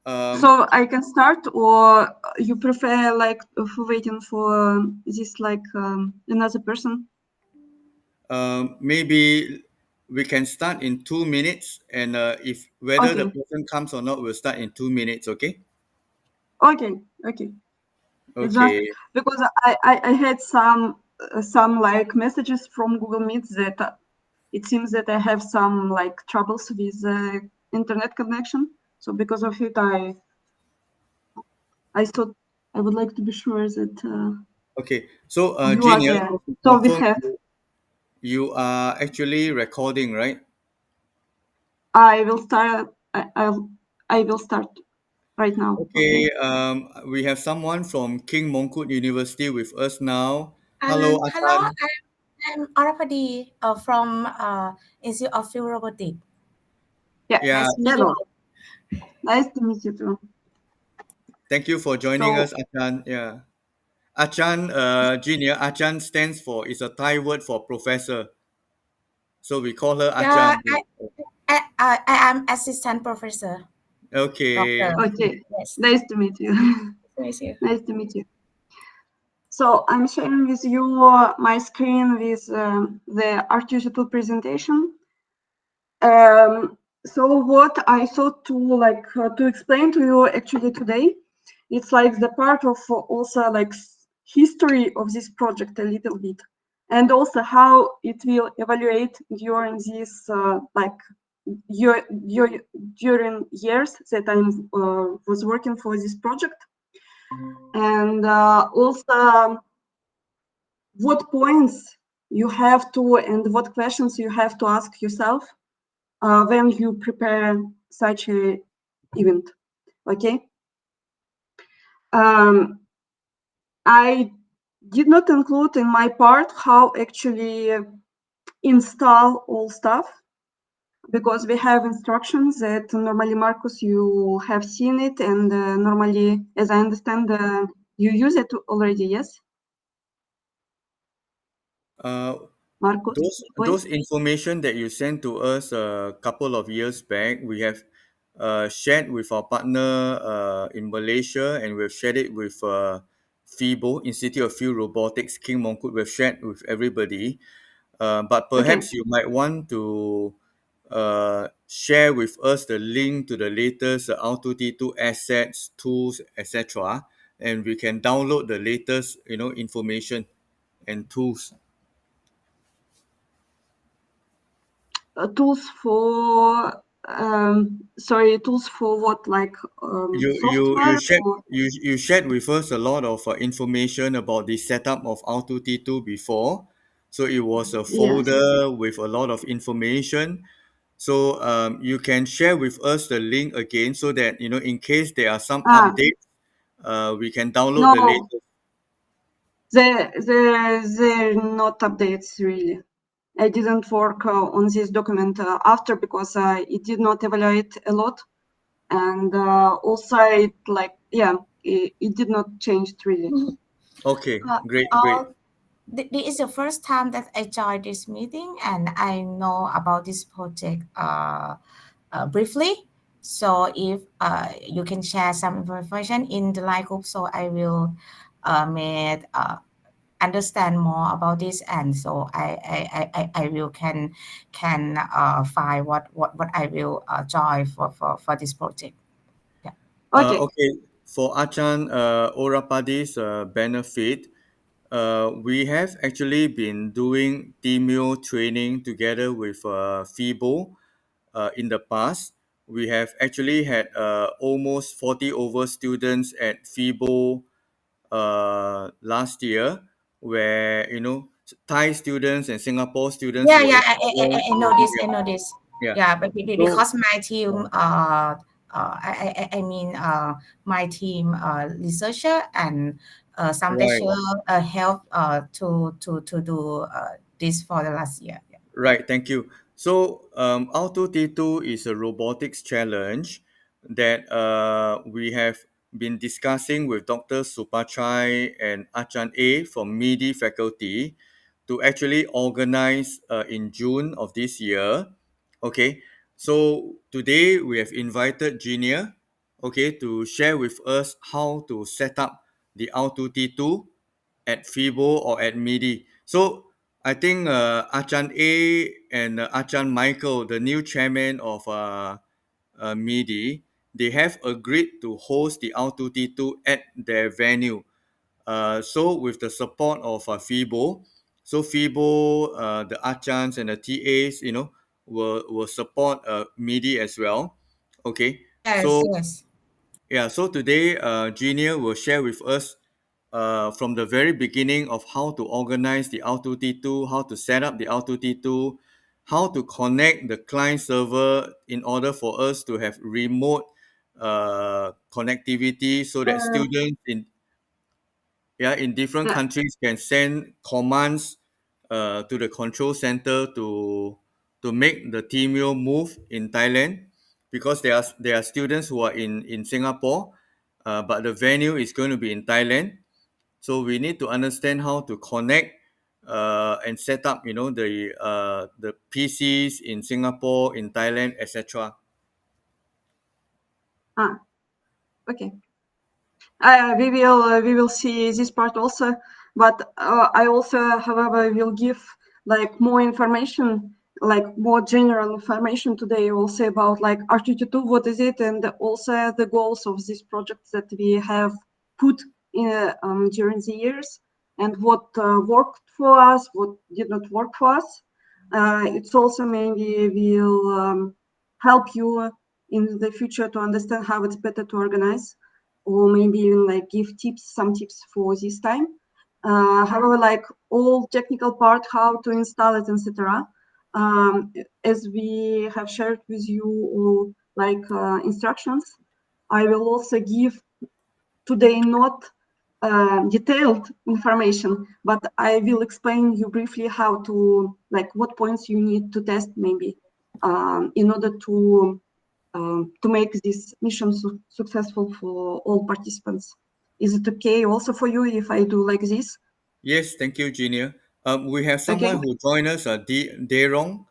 So I can start, or you prefer like for waiting for this like another person? Maybe we can start in 2 minutes, and if whether the Okay. person comes or not, we'll start in 2 minutes, okay? Okay. It's just Okay. because I had some like messages from Google Meet that it seems that I have some like troubles with internet connection. So because of it, I thought I would like to be sure that Okay. So you are Genia, there. just to So we confirm, have. you are actually recording, right? I will start. I will start right now. Okay, we have someone from King Mongkut University with us now. Hello, Hello, Achan. I'm Arapadi from Institute of Field Robotics. Yeah. Yeah, Nice to meet Hello. you. Nice to meet you too. thank you for joining So us, Achan. Yeah. Achan, Junior, Achan stands for, is a Thai word for professor. So we call her Yeah, Achan. I am assistant professor, Okay. doctor. okay. Yes, Nice to meet you. nice to meet you. Nice to meet you. So I'm sharing with you my screen with the R2T2 presentation. So what I thought to explain to you actually today, it's like the part of also like history of this project a little bit, and also how it will evaluate during this during years that I was working for this project, and also what points you have to and what questions you have to ask yourself when you prepare such a event. Okay. I did not include in my part how actually install all stuff, because we have instructions that normally, Marcus, you have seen it, and normally, as I understand, you use it already, yes? Marcus, Those information that you sent to us a couple of years back, we have shared with our partner in Malaysia, and we've shared it with FIBO, Institute of Field Robotics, King Mongkut. We've shared with everybody. But perhaps you might want to share with us the link to the latest R2T2 assets, tools, etc., and we can download the latest, information and tools. Tools for tools for what, like software or? You shared with us a lot of information about the setup of R2T2 before. So it was a Yes. folder with a lot of information. So you can share with us the link again, so that in case there are some updates, we can download the No, latest. they're not updates really. I didn't work on this document after, because it did not evaluate a lot, and also it did not change really. Okay, great. This is the first time that I joined this meeting, and I know about this project briefly. So if you can share some information in the live group, so I will understand more about this, and so I will can find what I will join for this project. Yeah. Okay. Okay, for Achan Orapadi's benefit, we have actually been doing Demio training together with FIBO in the past. We have actually had almost 40 over students at FIBO last year, where Thai students and Singapore students Yeah, were yeah, involved. I know this. I know this. Yeah. Yeah, but So, because my team, I mean, my team, researcher and some right. lecturer help to do this for the last year. Yeah. Right, thank you. So, R2T2 is a robotics challenge that we have been discussing with Dr. Supachai and Achan A from MIDI faculty to actually organize in June of this year. Okay, so today we have invited Genia, okay, to share with us how to set up the R2T2 at FIBO or at MIDI. So I think Achan A and Achan Michael, the new chairman of MIDI, they have agreed to host the R2T2 at their venue. So with the support of FIBO, so FIBO, the Achans and the TAs, will support MIDI as well. Okay, Yes, so yes. yeah, so today, Genia will share with us from the very beginning of how to organize the R2T2, how to set up the R2T2, how to connect the client server in order for us to have remote connectivity, so that students in different Yeah. countries can send commands to the control center to make the Tmio move in Thailand, because there are students who are in Singapore, but the venue is going to be in Thailand. So we need to understand how to connect and set up, the PCs in Singapore, in Thailand, etc. Okay. We will see this part also, But I also, however, will give like more information, like more general information today also about like R2T2, what is it, and also the goals of these projects that we have put in during the years, and what worked for us, what did not work for us. It's also maybe will help you in the future to understand how it's better to organize, or maybe even like give tips, some tips for this time. However, like all technical part, how to install it, etc. As we have shared with you all like instructions, I will also give today not detailed information, but I will explain you briefly how to, like what points you need to test maybe in order to make this mission successful for all participants. Is it okay also for you if I do like this? Yes, thank you, Junior. We have Okay. someone who joined us, Daerong.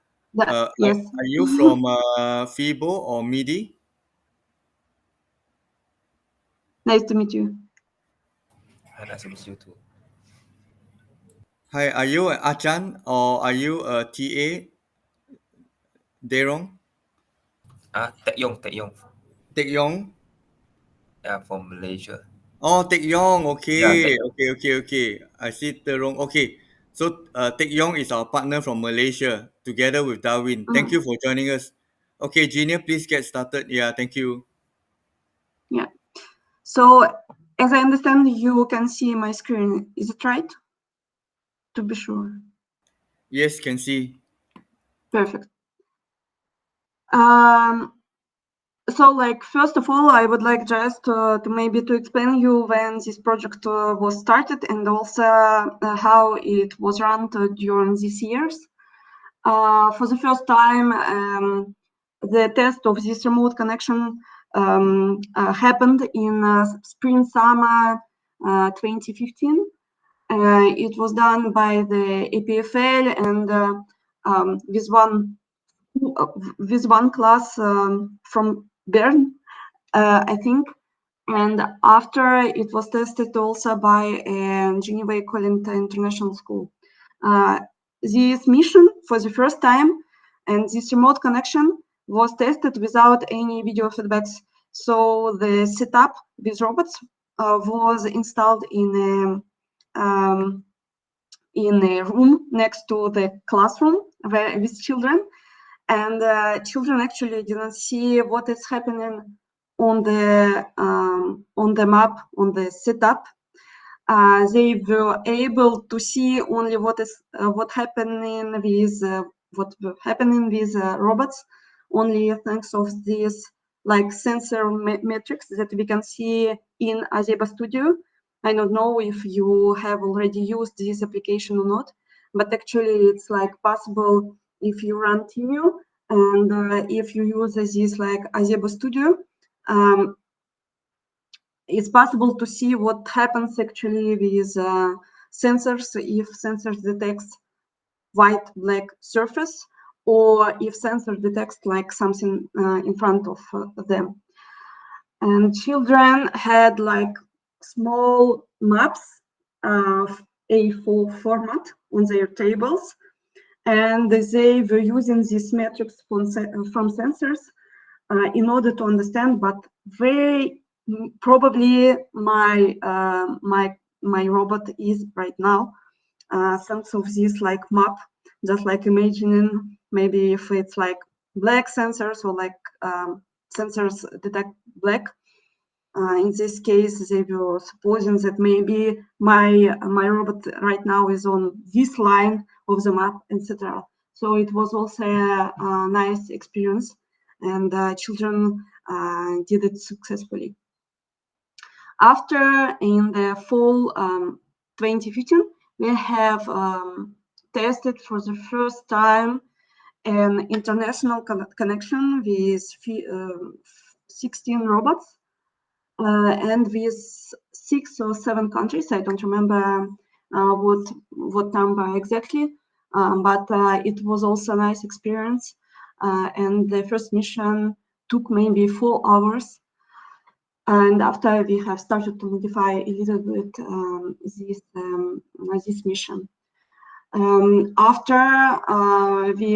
Yes. Are you from FIBO or MIDI? Nice to meet you. Nice to meet you too. Hi, are you an Achan or are you a TA, Daerong? Taek Yong, Taek Yong. Taek Yong? Yeah, from Malaysia. Oh, Taek Yong. Yeah, Okay, okay. I see Daerong. Okay, so Taek Yong is our partner from Malaysia, together with Darwin. Thank you for joining us. Okay, Junior, please get started. Yeah, thank you. Yeah. So as I understand, you can see my screen. Is it right? To be sure. Yes, can see. Perfect. So like first of all, I would like just to maybe to explain you when this project was started, and also how it was run during these years. For the first time, the test of this remote connection happened in spring summer 2015. It was done by the EPFL and with one class from Bern, I think. And after it was tested also by Geneva Equivalent International School. This mission for the first time and this remote connection was tested without any video feedbacks. So the setup with robots was installed in a room next to the classroom with children, and children actually didn't see what is happening on the map, on the setup. They were able to see only what happening with robots, only thanks of this like sensor metrics that we can see in Azeba Studio. I don't know if you have already used this application or not, but actually it's like possible if you run Timio and if you use this like Azeba Studio. It's possible to see what happens actually with sensors if sensors detects white black surface, or if sensor detects like something in front of them. And children had like small maps of A4 format on their tables, and they were using these metrics from sensors in order to understand, but very probably my robot is right now sense of this like map, just like imagining maybe if it's like black sensors or like sensors detect black. In this case, they were supposing that maybe my robot right now is on this line of the map, etc. So it was also a nice experience, and children did it successfully. After, in the fall 2015, we have tested for the first time an international connection with 16 robots and with 6 or 7 countries. I don't remember what number exactly, but it was also a nice experience. And the first mission took maybe 4 hours. And after we have started to modify a little bit this mission. After we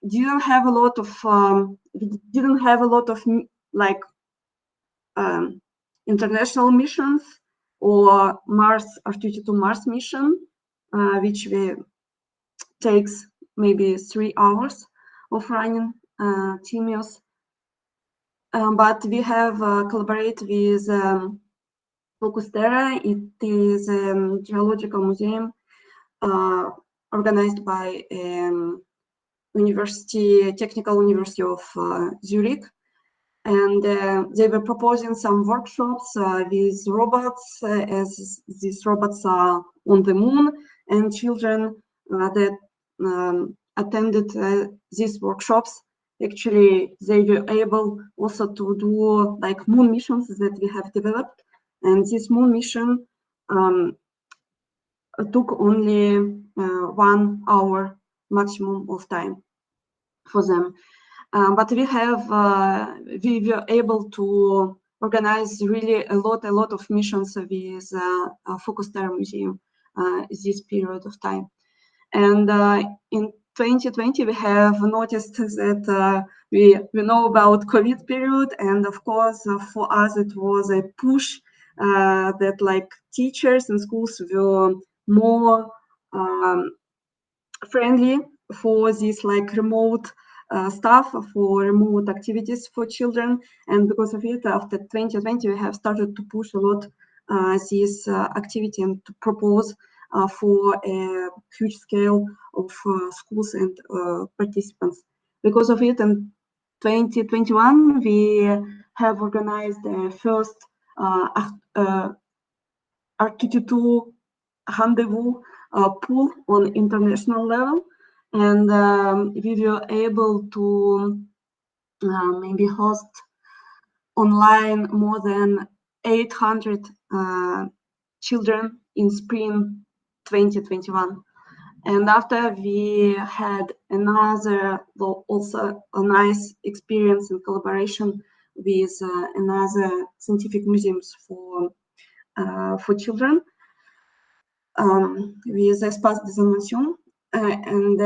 didn't have a lot of like international missions or Mars R2T2 Mars mission, which takes maybe 3 hours of running TMUS. But we have collaborated with Focus Terra. It is a geological museum organized by Technical University of Zurich. And they were proposing some workshops with robots, as these robots are on the moon, and children that attended these workshops, actually, they were able also to do like moon missions that we have developed. And this moon mission took only 1 hour maximum of time for them. But we were able to organize really a lot of missions with Focus Terra Museum this period of time. And in 2020, we have noticed that we know about COVID period, and of course, for us, it was a push that like teachers and schools were more friendly for this like remote stuff, for remote activities for children. And because of it, after 2020, we have started to push a lot this activity and to propose for a huge scale of schools and participants. Because of it, in 2021, we have organized the first R2T2 rendezvous pool on international level, and we were able to maybe host online more than 800 children in spring 2021. And after we had another, also a nice experience in collaboration with another scientific museums for children, with Espace des Inventions, and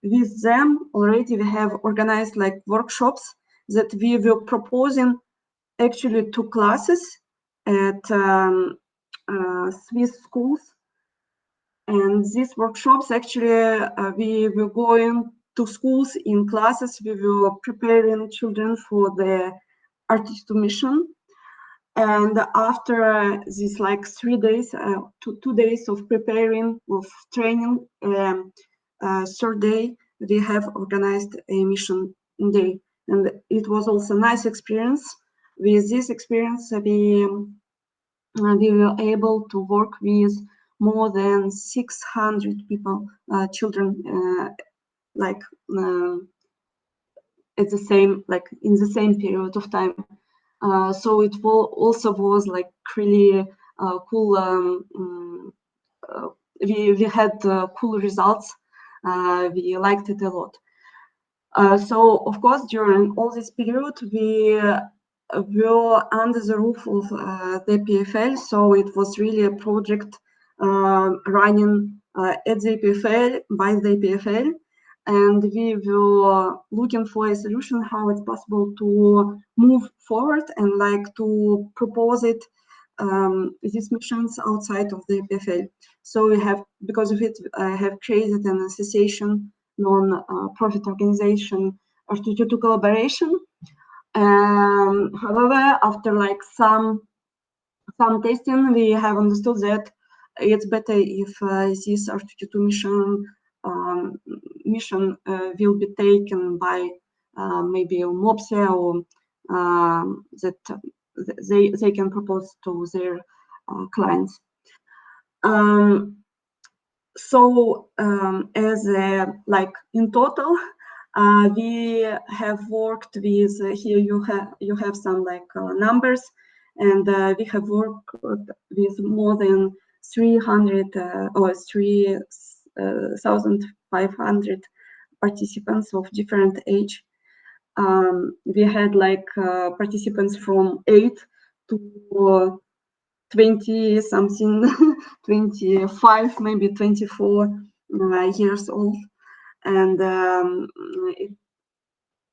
with them already we have organized like workshops that we were proposing actually to classes at Swiss schools. And these workshops actually we were going to schools in classes. We were preparing children for the R2T2 mission. And after this like 3 days, 2 days of preparing, of training, third day, we have organized a mission day. And it was also a nice experience. With this experience, we were able to work with more than 600 people, children, like at the same, like in the same period of time. So it also was like really cool. We had cool results. We liked it a lot. So of course, during all this period, we were under the roof of the EPFL. So it was really a project running at the EPFL by the EPFL. And we were looking for a solution how it's possible to move forward and like to propose it, these missions outside of the EPFL. So we have, because of it, I have created an association, non-profit organization, R2T2 collaboration. However, after like some testing, we have understood that it's better if this R2T2 mission will be taken by maybe MOPSE, or that they can propose to their clients. So as like in total, we have worked with, here you have some like numbers, and we have worked with more than 300 or 3,500 participants of different age. We had like participants from 8 to 20 something, 25, maybe 24 years old. And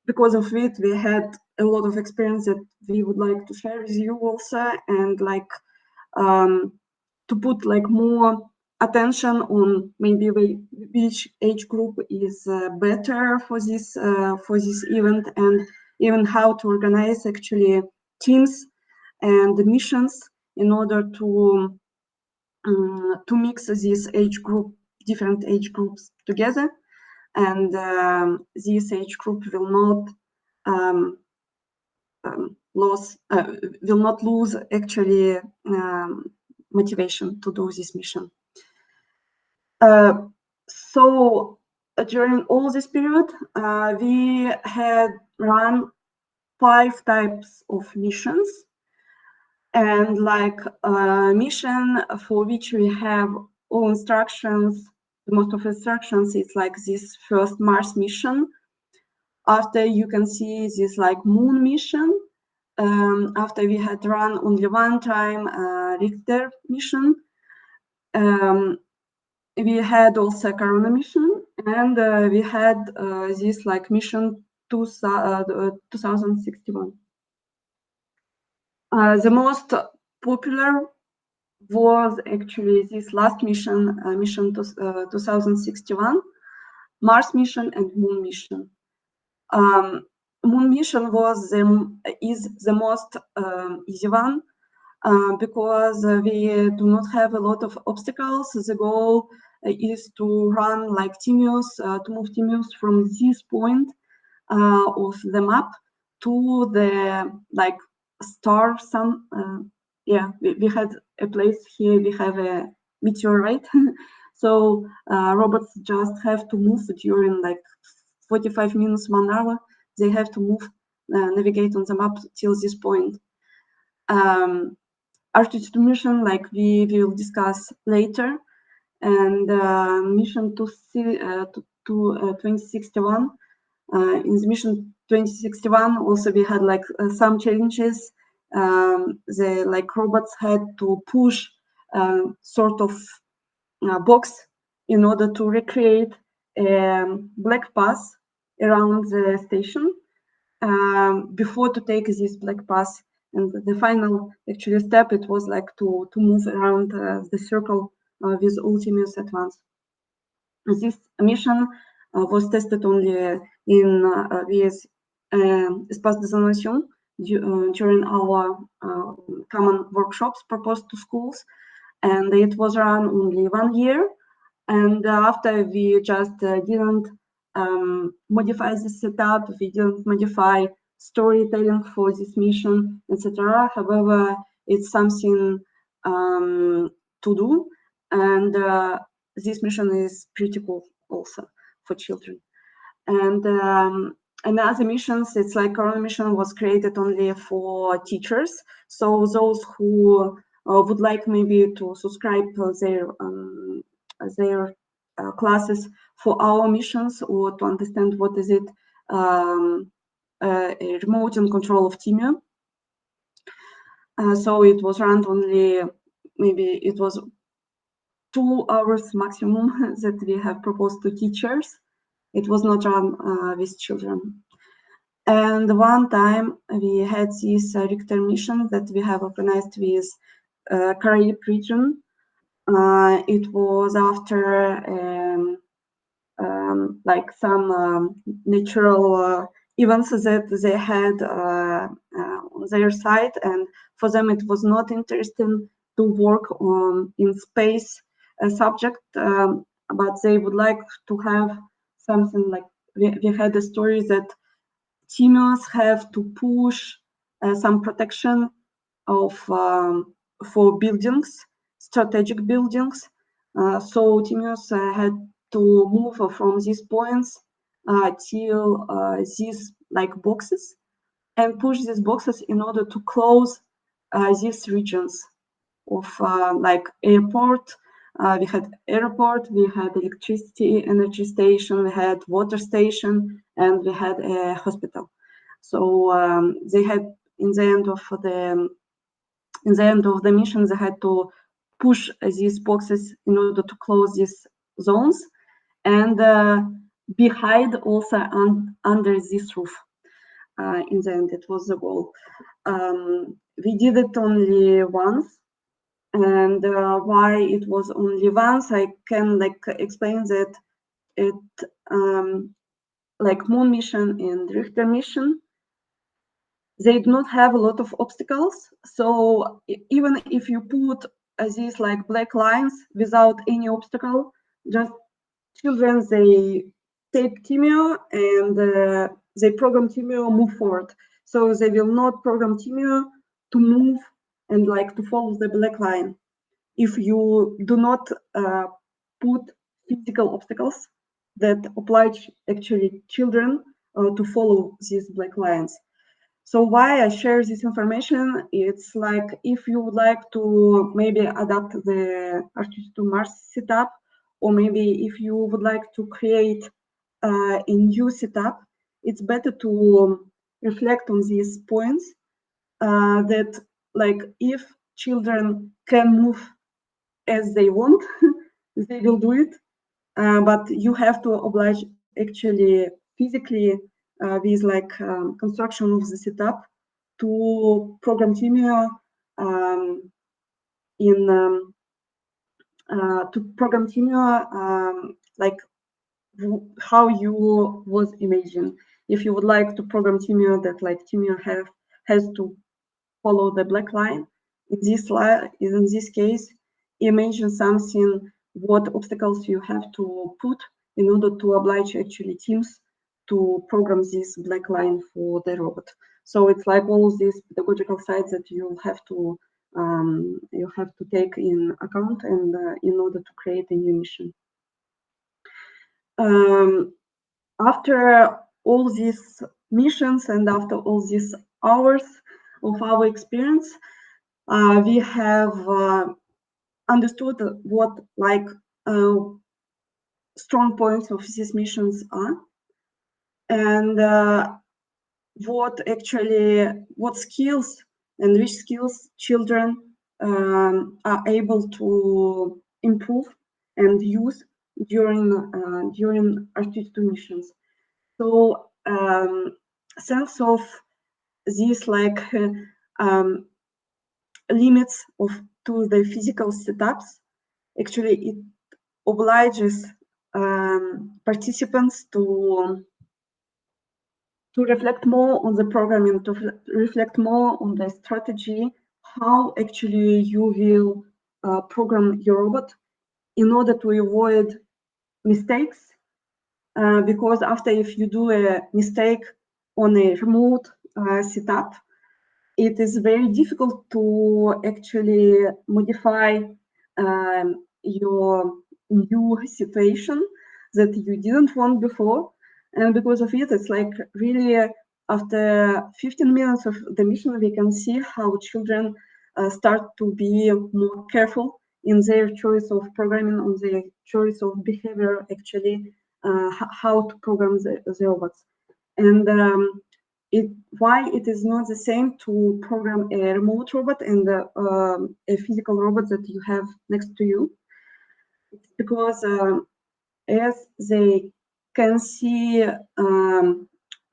because of it, we had a lot of experience that we would like to share with you also, and like to put like more attention on maybe which age group is better for this event, and even how to organize actually teams and missions in order to mix these different age groups together, and this age group will not will not lose actually motivation to do this mission. So during all this period, we had run 5 types of missions, and like mission for which we have all instructions, most of instructions, it's like this first Mars mission. After you can see this like moon mission. After we had run only one time Richter mission. We had also Corona mission, and we had this like mission 2061. The most popular was actually this last mission, mission 2061, Mars mission and Moon mission. Moon mission is the most easy one because we do not have a lot of obstacles. The goal is to run like Timius, to move Timius from this point of the map to the like star sun. Yeah, we had a place here, we have a meteorite. So robots just have to move during like 45 minutes, 1 hour. They have to move, navigate on the map till this point. R2T2 mission, like we will discuss later, and mission 2061. In the mission 2061, also we had like some challenges. The like robots had to push sort of box in order to recreate a black path around the station before to take this black path. And the final actually step, it was like to move around the circle with Ultimus at once. This mission was tested only in with Espace des Innovations during our common workshops proposed to schools, and it was run only 1 year. And after we just didn't modify the setup, we didn't modify storytelling for this mission, etc. However, it's something to do, and this mission is pretty cool also for children. And other missions, it's like Corona mission was created only for teachers. So those who would like maybe to subscribe their classes for our missions, or to understand what is it, a remote and control of Timio. So it was run only, maybe it was 2 hours maximum that we have proposed to teachers. It was not run with children. And one time we had this Richter mission that we have organized with Carib region. It was after like some natural events that they had on their side, and for them it was not interesting to work on in space subject, but they would like to have something like we had a story that Timios have to push some protection of for buildings, strategic buildings. So Timios had to move from these points till these like boxes, and push these boxes in order to close these regions of like airport. We had airport, we had electricity, energy station, we had water station, and we had a hospital. So they had, in the end of the in the end of the mission, they had to push these boxes in order to close these zones and be hide also under this roof. In the end, it was the goal. We did it only once, and why it was only once, I can explain that it like Moon mission and Richter mission, they do not have a lot of obstacles. So even if you put these like black lines without any obstacle, just children, they take Timio and they program Timio move forward. So they will not program Timio to move and like to follow the black line if you do not put physical obstacles that oblige actually children to follow these black lines. So why I share this information, it's like if you would like to maybe adapt the R2T2 Mars setup, or maybe if you would like to create a new setup, it's better to reflect on these points that like if children can move as they want, they will do it. But you have to oblige actually physically with like construction of the setup to program Timio to program Timio like how you was imagined. If you would like to program Timio that like Timio has to follow the black line, in this case, imagine something what obstacles you have to put in order to oblige actually teams to program this black line for the robot. So it's like all these pedagogical sides that you have to take in account and in order to create a new mission. After all these missions and after all these hours of our experience, we have understood what like strong points of these missions are, and what skills and which skills children are able to improve and use during R2T2 missions. So thanks of these like limits to the physical setups, actually it obliges participants to reflect more on the programming, to reflect more on the strategy, how actually you will program your robot in order to avoid mistakes. Because after if you do a mistake on a remote setup, it is very difficult to actually modify your new situation that you didn't want before. And because of it, it's like really after 15 minutes of the mission, we can see how children start to be more careful in their choice of programming, on their choice of behavior, actually, how to program the robots. And why it is not the same to program a remote robot and a physical robot that you have next to you. It's because as they can see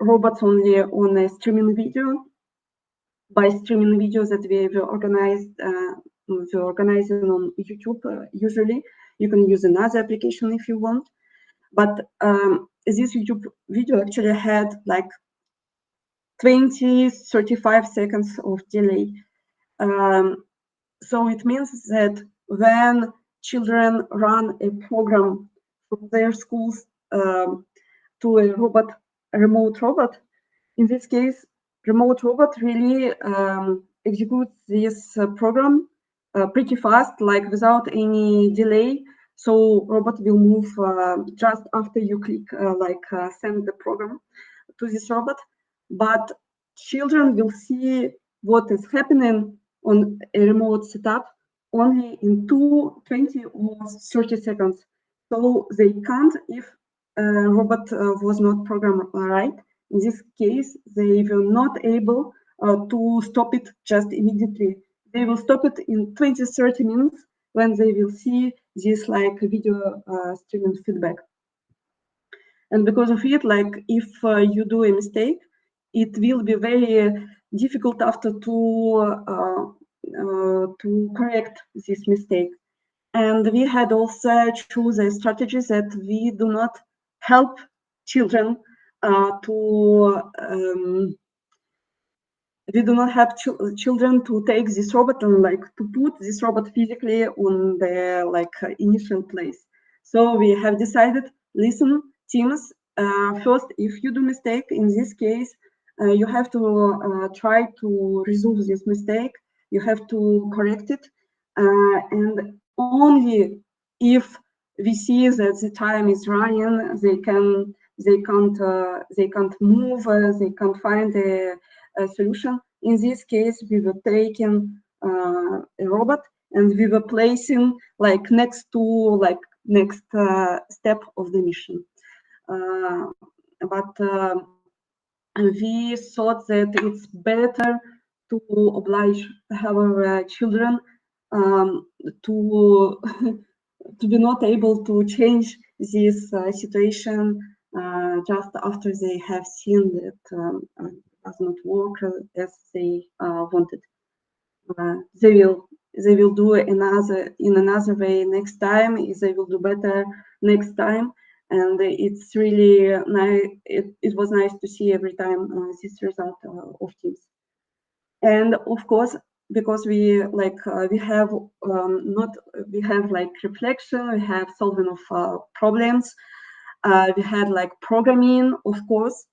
robots only on a streaming video, by streaming videos that we're organizing on YouTube. Usually, you can use another application if you want, but this YouTube video actually had like 20-35 seconds of delay. So it means that when children run a program from their schools to a remote robot, in this case, remote robot really executes this program pretty fast, like without any delay. So robot will move just after you click send the program to this robot. But children will see what is happening on a remote setup only in 20 or 30 seconds. So they can't, if robot was not programmed right, in this case, they were not able to stop it just immediately. they will stop it in 20-30 minutes when they will see this like video streaming feedback. And because of it, like if you do a mistake, it will be very difficult after to correct this mistake. And we had also chosen strategies that we do not help children to we do not have children to take this robot and like to put this robot physically on the like initial place. So we have decided, listen, teams, first, if you do mistake, in this case, you have to try to resolve this mistake. You have to correct it, and only if we see that the time is running, they can't move, they can't find a solution. In this case, we were taking a robot and we were placing like next step of the mission. But we thought that it's better to oblige our children to to be not able to change this situation just after they have seen that does not work as they wanted. They will do another way next time. They will do better next time, and it's really nice. It was nice to see every time this result of teams. And of course, because we have not we have like reflection, we have solving of problems, we had like programming, of course,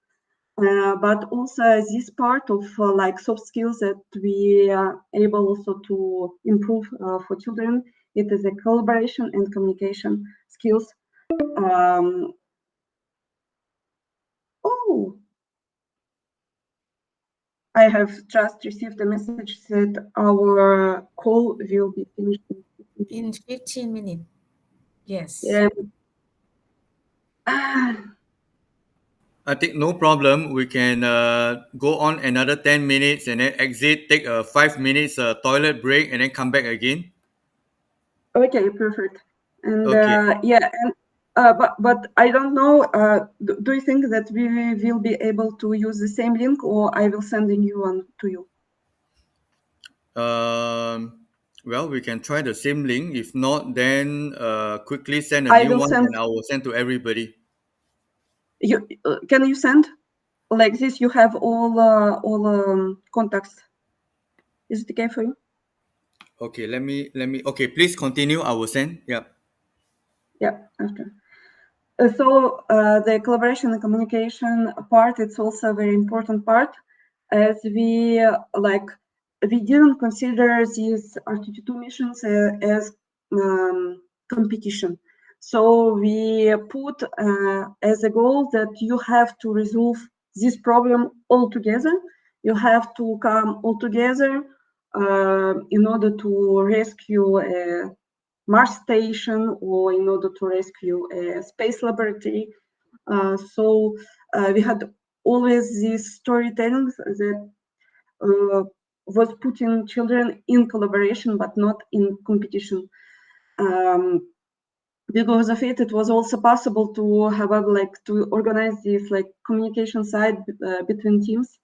but also this part of like soft skills that we are able also to improve for children. It is a collaboration and communication skills. Oh, I have just received a message that our call will be finished In 15 minutes. Yes. yeah. I think no problem. We can go on another 10 minutes and then exit, take a 5 minutes toilet break, and then come back again. Okay, perfect. And Okay. yeah, and but I don't know. Do you think that we will be able to use the same link, or I will send a new one to you? Well, we can try the same link. If not, then quickly send a I new will one send and I will send to everybody. you. Can you send like this? You have all contacts. Is it okay for you? Okay, let me. Okay, please continue. I will send. Yeah. Yeah. After. So the collaboration and communication part, it's also a very important part, as we we didn't consider these R2T2 missions as competition. So we put as a goal that you have to resolve this problem all together. You have to come all together in order to rescue a Mars station or in order to rescue a space laboratory. So we had always these storytelling that was putting children in collaboration but not in competition. Because of it, it was also possible to have to organize this like communication side between teams,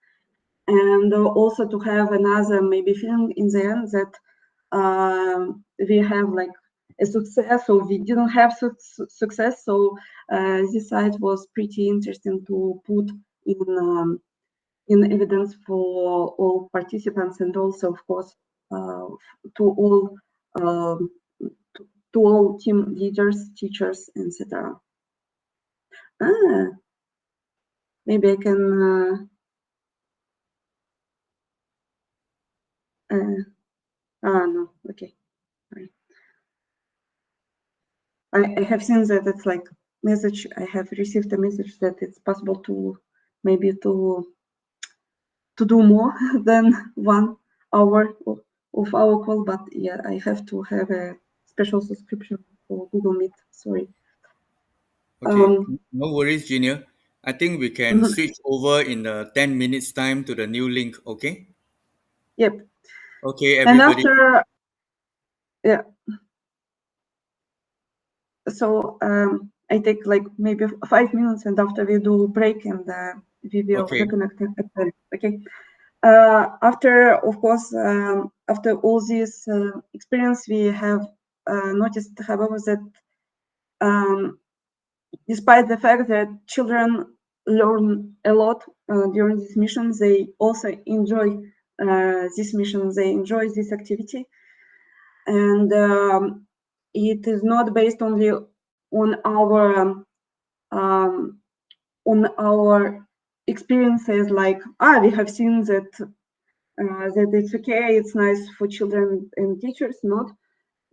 and also to have another maybe feeling in the end that we have like a success or we didn't have success. So this side was pretty interesting to put in evidence for all participants, and also of course to all um, to all team leaders, teachers, etc. Ah, maybe I can. No, okay. Sorry. I have seen that it's like message. I have received a message that it's possible to maybe to do more than 1 hour of our call, but yeah, I have to have a special subscription for Google Meet. Sorry. Okay. No worries, Junior. I think we can Mhm. switch over in the 10 minutes time to the new link. Okay. Yep. Okay, And everybody. after, yeah, so I take like maybe 5 minutes, and after we do break, and we will Okay. reconnect again. Okay. After, of course, after all this experience, we have noticed, however, that despite the fact that children learn a lot during this mission, they also enjoy this mission. They enjoy this activity, and it is not based only on our experiences. Like, we have seen that that it's okay, it's nice for children and teachers. Not,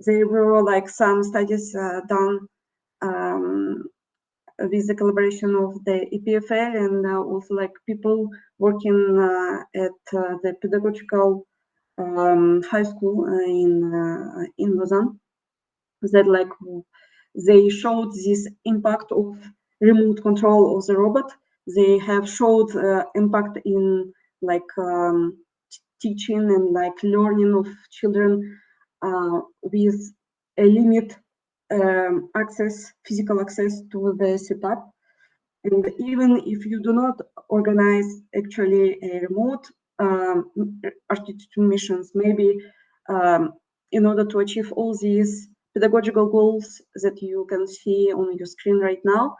there were like some studies done with the collaboration of the EPFL, and also like people working at the pedagogical high school in Lausanne, that like they showed this impact of remote control of the robot. They have showed impact in like teaching and like learning of children with a limit physical access to the setup. And even if you do not organize actually a remote R2T2 missions, maybe in order to achieve all these pedagogical goals that you can see on your screen right now,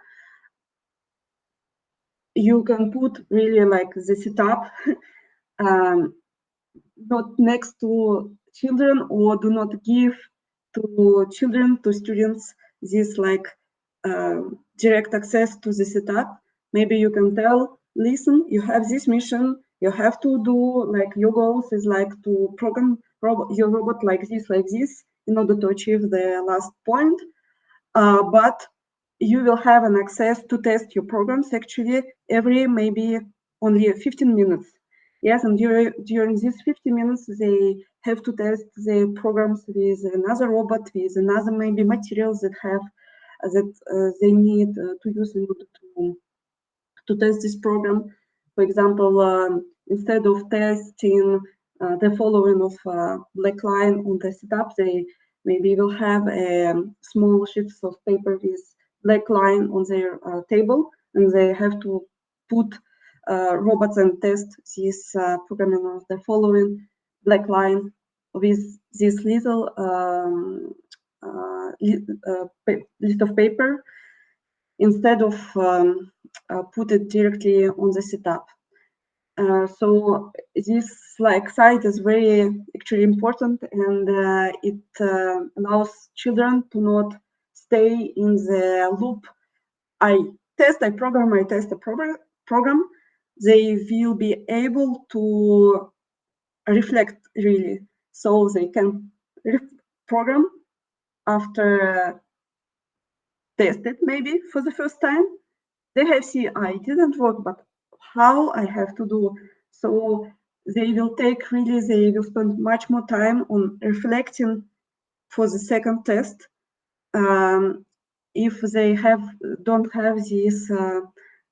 you can put really like the setup not next to children, or do not give to children, to students, this like direct access to the setup. Maybe you can tell, listen, you have this mission, you have to do like your goals is like to program your robot like this in order to achieve the last point. But you will have an access to test your programs actually every maybe only 15 minutes. Yes, and during these 15 minutes, they have to test the programs with another robot, with another maybe materials that have they need to use in order to test this program. For example, instead of testing the following of black line on the setup, they maybe will have small sheets of paper with black line on their table, and they have to put robots and test this programming of the following black line with this little list of paper, instead of put it directly on the setup. So this like site is very actually important, and it allows children to not stay in the loop. I test a program, I test a program. They will be able to reflect really, so they can program after test it maybe for the first time. They have seen I didn't work, but how I have to do. So they will take really, they will spend much more time on reflecting for the second test. If they don't have this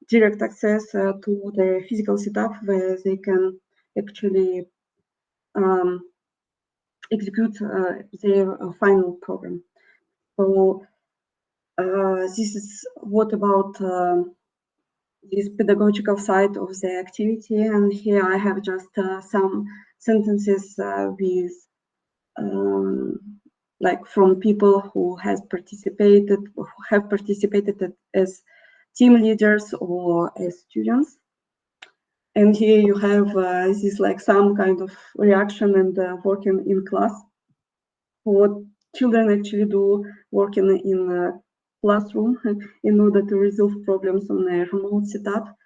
direct access to the physical setup where they can actually execute their final program. So this is what about this pedagogical side of the activity. And here I have just some sentences with like from people who have participated as team leaders or as students. And here you have this is like some kind of reaction and working in class. What children actually do working in a classroom in order to resolve problems on a remote setup.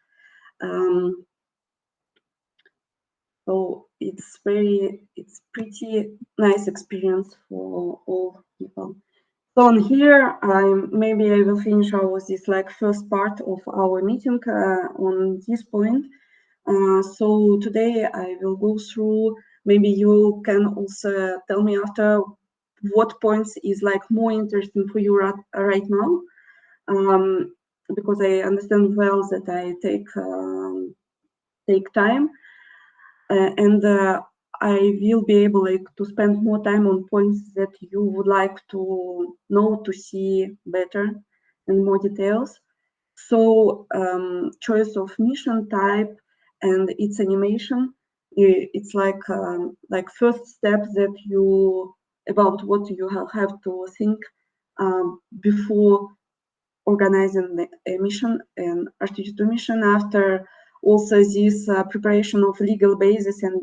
So it's pretty nice experience for all people. So on here, maybe I will finish our this like first part of our meeting on this point. So today I will go through. Maybe you can also tell me after what points is like more interesting for you right now, because I understand well that I take time. And I will be able like to spend more time on points that you would like to know, to see better and more details. So choice of mission type and its animation, it's like first steps that you about what you have to think before organizing a mission, an R2T2 mission. After also this preparation of legal basis and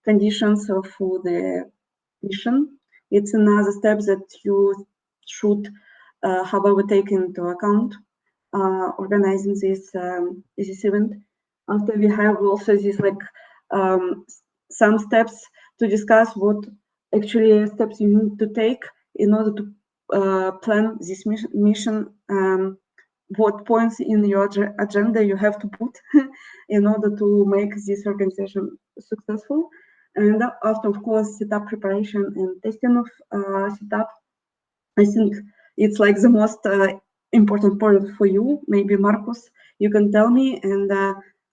conditions for the mission. It's another step that you should, however, take into account organizing this event. After we have also this some steps to discuss what actually steps you need to take in order to plan this mission, what points in your agenda you have to put in order to make this organization successful. And after, of course, setup preparation and testing of setup, I think it's like the most important part for you. Maybe Marcus, you can tell me, and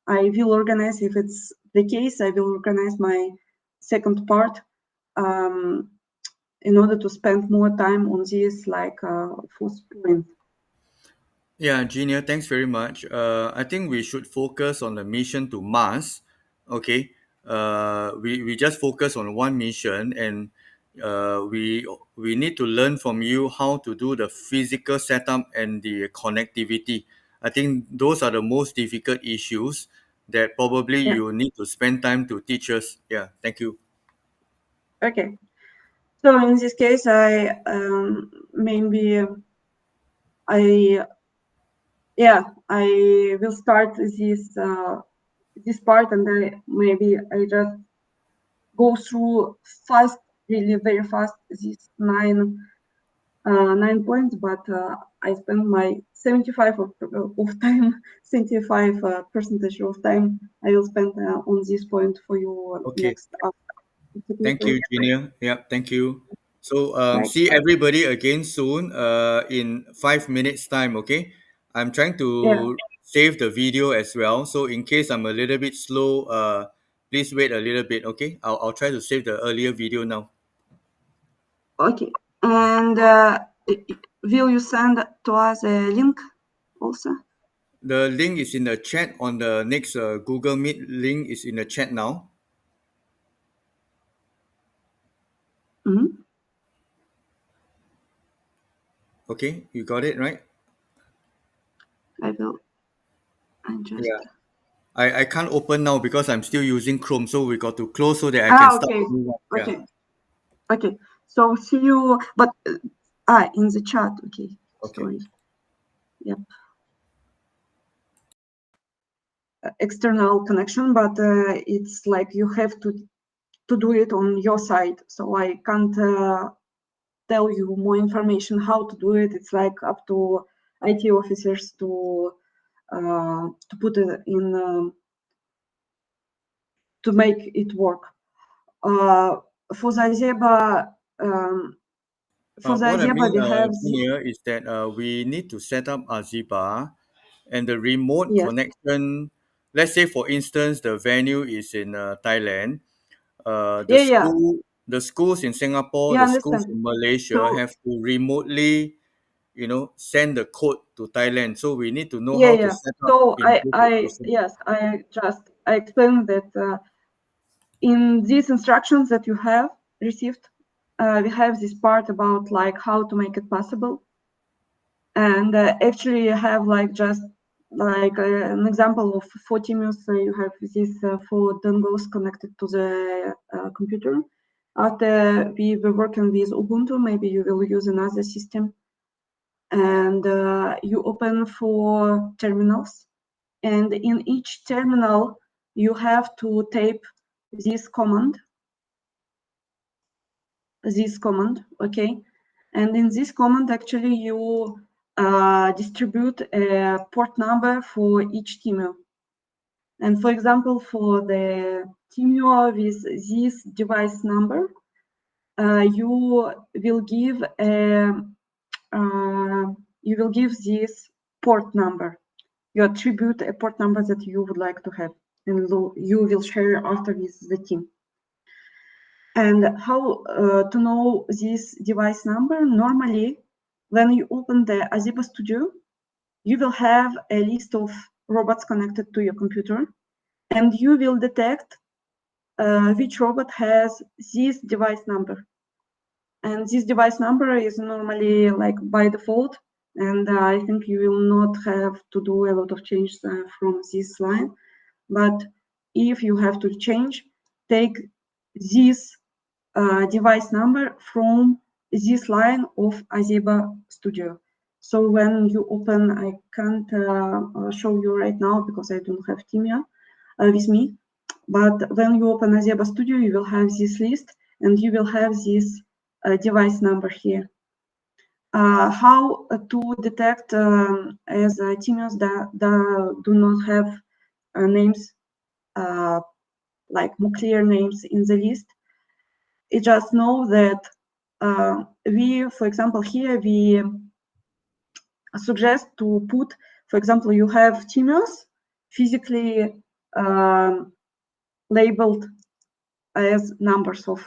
I will organize, if it's the case, I will organize my second part in order to spend more time on this fourth point. Yeah, Genia, thanks very much. I think we should focus on the mission to Mars. Okay. We just focus on one mission, and we need to learn from you how to do the physical setup and the connectivity. I think those are the most difficult issues that probably Yeah. you need to spend time to teach us. Yeah, thank you. Okay. So in this case, I will start this part, and I just go through fast, really very fast, these nine points. But I spend my 75 of time, 75 percentage of time I will spend on this point for you Okay. next. Thank you, Genia. Yeah, thank you. So Right. see everybody again soon in 5 minutes time, okay? I'm trying Yeah. to save the video as well. So in case I'm a little bit slow, please wait a little bit, okay? I'll try to save the earlier video now. Okay. And will you send to us a link also? The link is in the chat on the next Google Meet link is in the chat now. Mm-hmm. Okay, you got it, right? I will. I just. Yeah. I can't open now because I'm still using Chrome, so we got to close so that I can start Okay. a new one. Yeah. Okay. Okay. So see you, but in the chat. Okay. Okay. Sorry. Yep. External connection, but it's like you have to do it on your side. So I can't tell you more information how to do it. It's like up to IT officers to put it in to make it work. For the Azeba, What I mean, we have Junior, is that we need to set up Aziba and the remote yes, connection. Let's say, for instance, the venue is in Thailand. yeah, The schools in Singapore, yeah, the schools understand. in Malaysia So have to remotely, send the code to Thailand. So we need to know how to yeah. set up So in both locations. I explained that in these instructions that you have received, we have this part about like how to make it possible, and actually you have like just like an example of 40 minutes. You have this 4 dongles connected to the computer. After we were working with Ubuntu, maybe you will use another system, and you open 4 terminals, and in each terminal you have to type this command, okay? And in this command, actually, you distribute a port number for each TMU. And for example, for the TMU with this device number, you will give this port number. You attribute a port number that you would like to have, and you will share after with the team. And how to know this device number? Normally, when you open the Azeba Studio, you will have a list of robots connected to your computer, and you will detect which robot has this device number. And this device number is normally like by default, and I think you will not have to do a lot of changes from this line. But if you have to change, take this device number from this line of Azeba Studio. So when you open, I can't show you right now because I don't have Timia with me. But when you open Azeba Studio, you will have this list and you will have this device number here. How to detect as Timios that do not have names like clear names in the list? You just know that we, for example, here we suggest to put, for example, you have Timios physically labeled as numbers of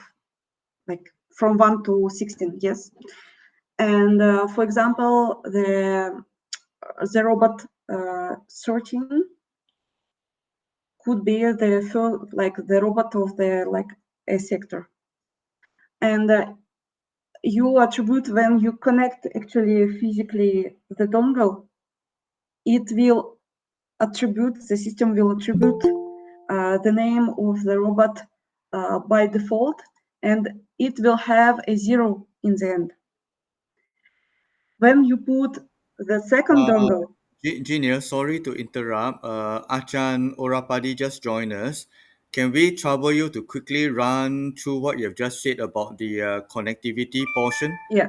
like from 1 to 16, yes. And for example, the robot 13 could be the first, like the robot of the like A sector. And you attribute when you connect actually physically the dongle, it will attribute, the system will attribute the name of the robot by default, and it will have a 0 in the end. When you put the second dongle. Genius, sorry to interrupt. Achan Orapadi just joined us. Can we trouble you to quickly run through what you have just said about the connectivity portion? Yeah.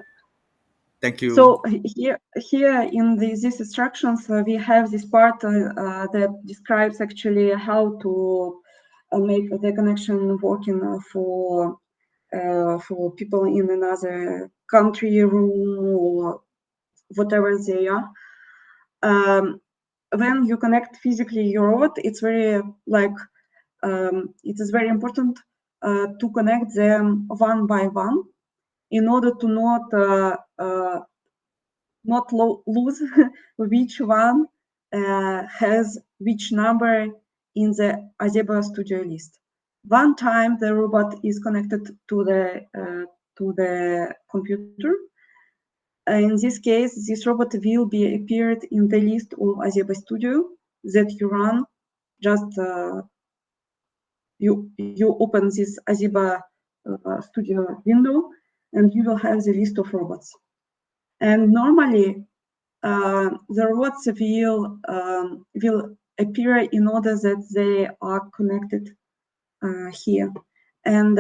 Thank you. So here in these instructions, we have this part that describes actually how to make the connection working for people in another country, room, or whatever they are. When you connect physically your robot, it's very like it is very important to connect them one by one in order to not lose which one has which number in the Azeba Studio list. One time the robot is connected to the computer. In this case, this robot will be appeared in the list of Azeba Studio that you run. Just you open this Azeba Studio window, and you will have the list of robots. And normally, the robots will appear in order that they are connected here. And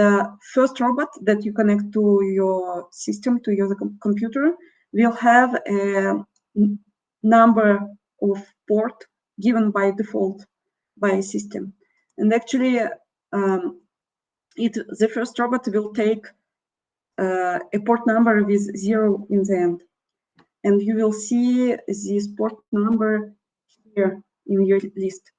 first robot that you connect to your system, to your computer, will have a number of port given by default by system. And actually, the first robot will take a port number with 0 in the end. And you will see this port number here in your list.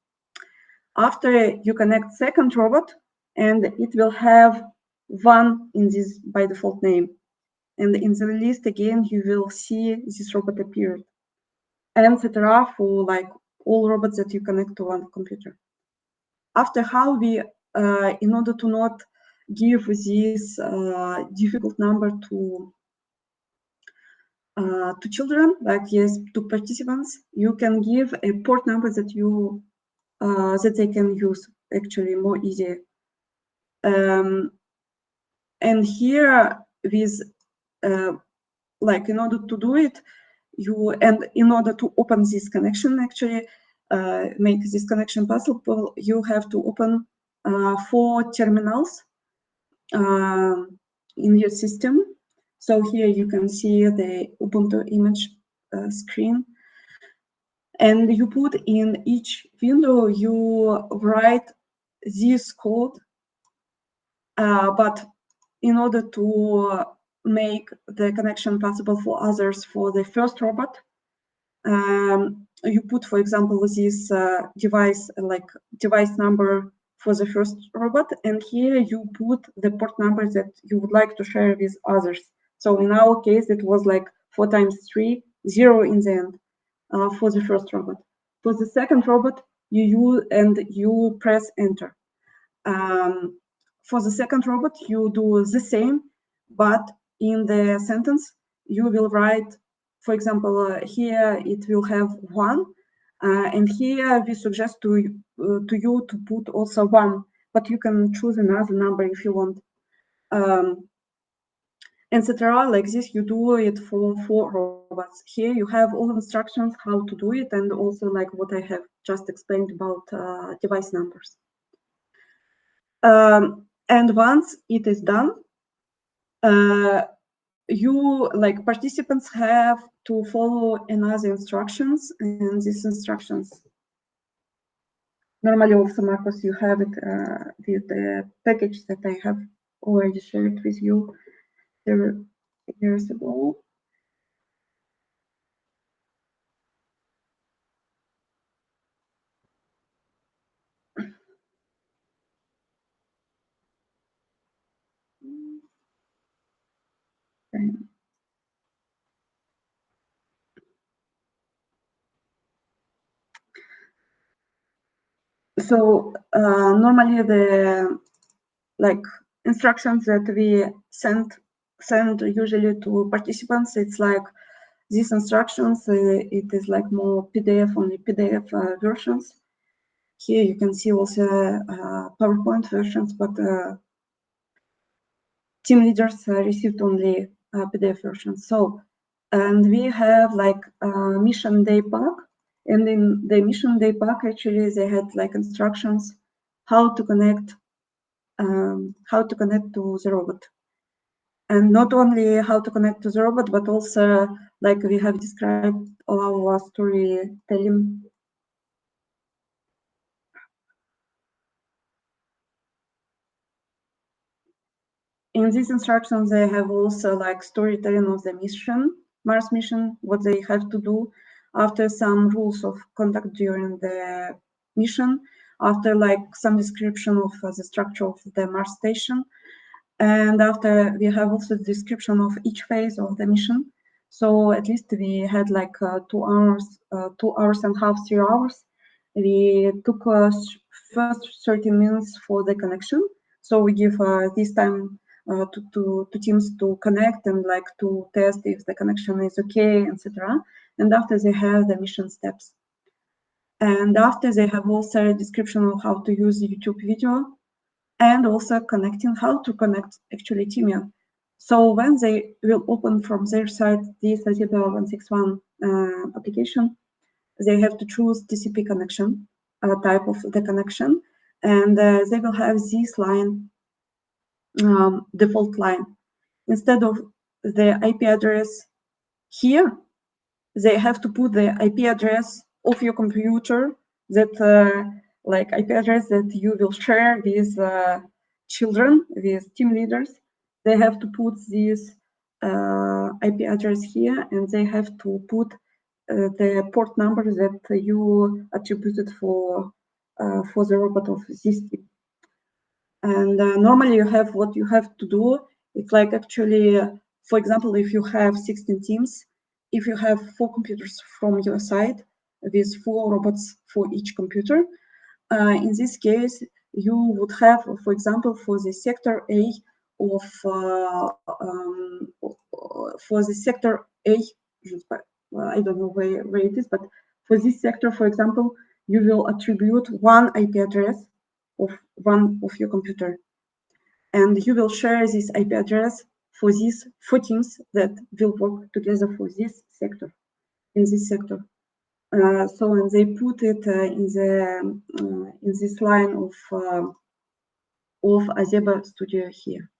After you connect second robot, and it will have 1 in this by default name. And in the list again, you will see this robot appear, and etc. for like all robots that you connect to one computer. After how we, in order to not give this difficult number to children, like yes, to participants, you can give a port number that you that they can use actually more easy. And here with like in order to do it, in order to open this connection, actually make this connection possible, you have to open 4 terminals in your system. So here you can see the Ubuntu image screen. And you put in each window, you write this code, but in order to make the connection possible for others for the first robot, you put, for example, this device, like device number for the first robot, and here you put the port number that you would like to share with others. So in our case, it was like 4 times 3, 0 in the end for the first robot. For the second robot, you press enter. For the second robot, you do the same, but in the sentence, you will write, for example, here it will have 1, and here we suggest to you to put also 1, but you can choose another number if you want, etc. Like this, you do it for 4 robots. Here you have all instructions how to do it, and also like what I have just explained about device numbers. And once it is done, you like participants have to follow another instructions, and these instructions normally also, Marcos, you have it with the package that I have already shared with you there years ago. Okay. So normally the like instructions that we send usually to participants, it's like these instructions, it is like more PDF, only PDF versions. Here you can see also PowerPoint versions, but team leaders received only PDF versions. So, and we have like mission day pack, and in the mission day pack, actually they had like instructions how to connect to the robot. And not only how to connect to the robot, but also like we have described our storytelling. In these instructions, they have also like storytelling of the mission, Mars mission, what they have to do, after some rules of conduct during the mission, after like some description of the structure of the Mars station. And after we have also the description of each phase of the mission. So at least we had like 2 hours, 2 hours and a half, 3 hours. We took first 30 minutes for the connection. So we give this time to teams to connect and like to test if the connection is okay, etc. And after they have the mission steps. And after they have also a description of how to use the YouTube video, and also connecting, how to connect actually Timia. So when they will open from their side this Azeba 161 application, they have to choose TCP connection, type of the connection, and they will have this line, default line. Instead of the IP address here, they have to put the IP address of your computer, that like IP address that you will share with children, with team leaders. They have to put this IP address here, and they have to put the port number that you attributed for the robot of this team. And normally you have what you have to do. It's like actually, for example, if you have 16 teams, if you have 4 computers from your side with 4 robots for each computer, in this case, you would have, for example, for the sector A of, for the sector A, I don't know where it is, but for this sector, for example, you will attribute 1 IP address of one of your computer. And you will share this IP address for these 4 teams that will work together for this sector, in this sector. So when they put it in this line of Azeba Studio here.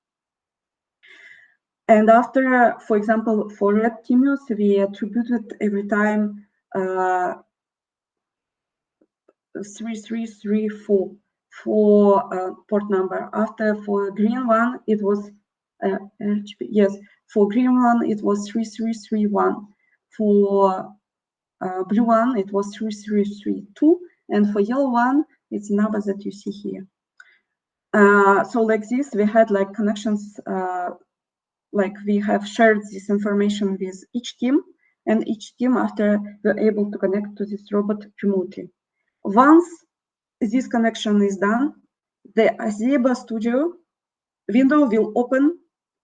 And after, for example, for Red Timius, we attributed every time 3334 for port number. After for green one, it was yes. For green one, it was 3331. For blue one, it was 3332, and for yellow one, it's the number that you see here. So like this, we had like connections, like we have shared this information with each team, and each team after were able to connect to this robot remotely. Once this connection is done, the Azeba Studio window will open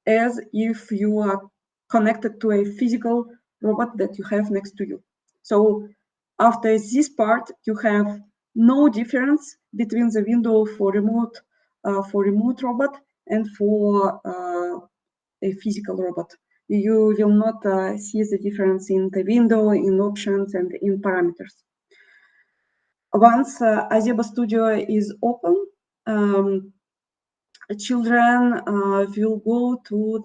as if you are connected to a physical robot that you have next to you. So after this part, you have no difference between the window for remote robot and for a physical robot. You will not see the difference in the window, in options, and in parameters. Once Azeba Studio is open, children will go to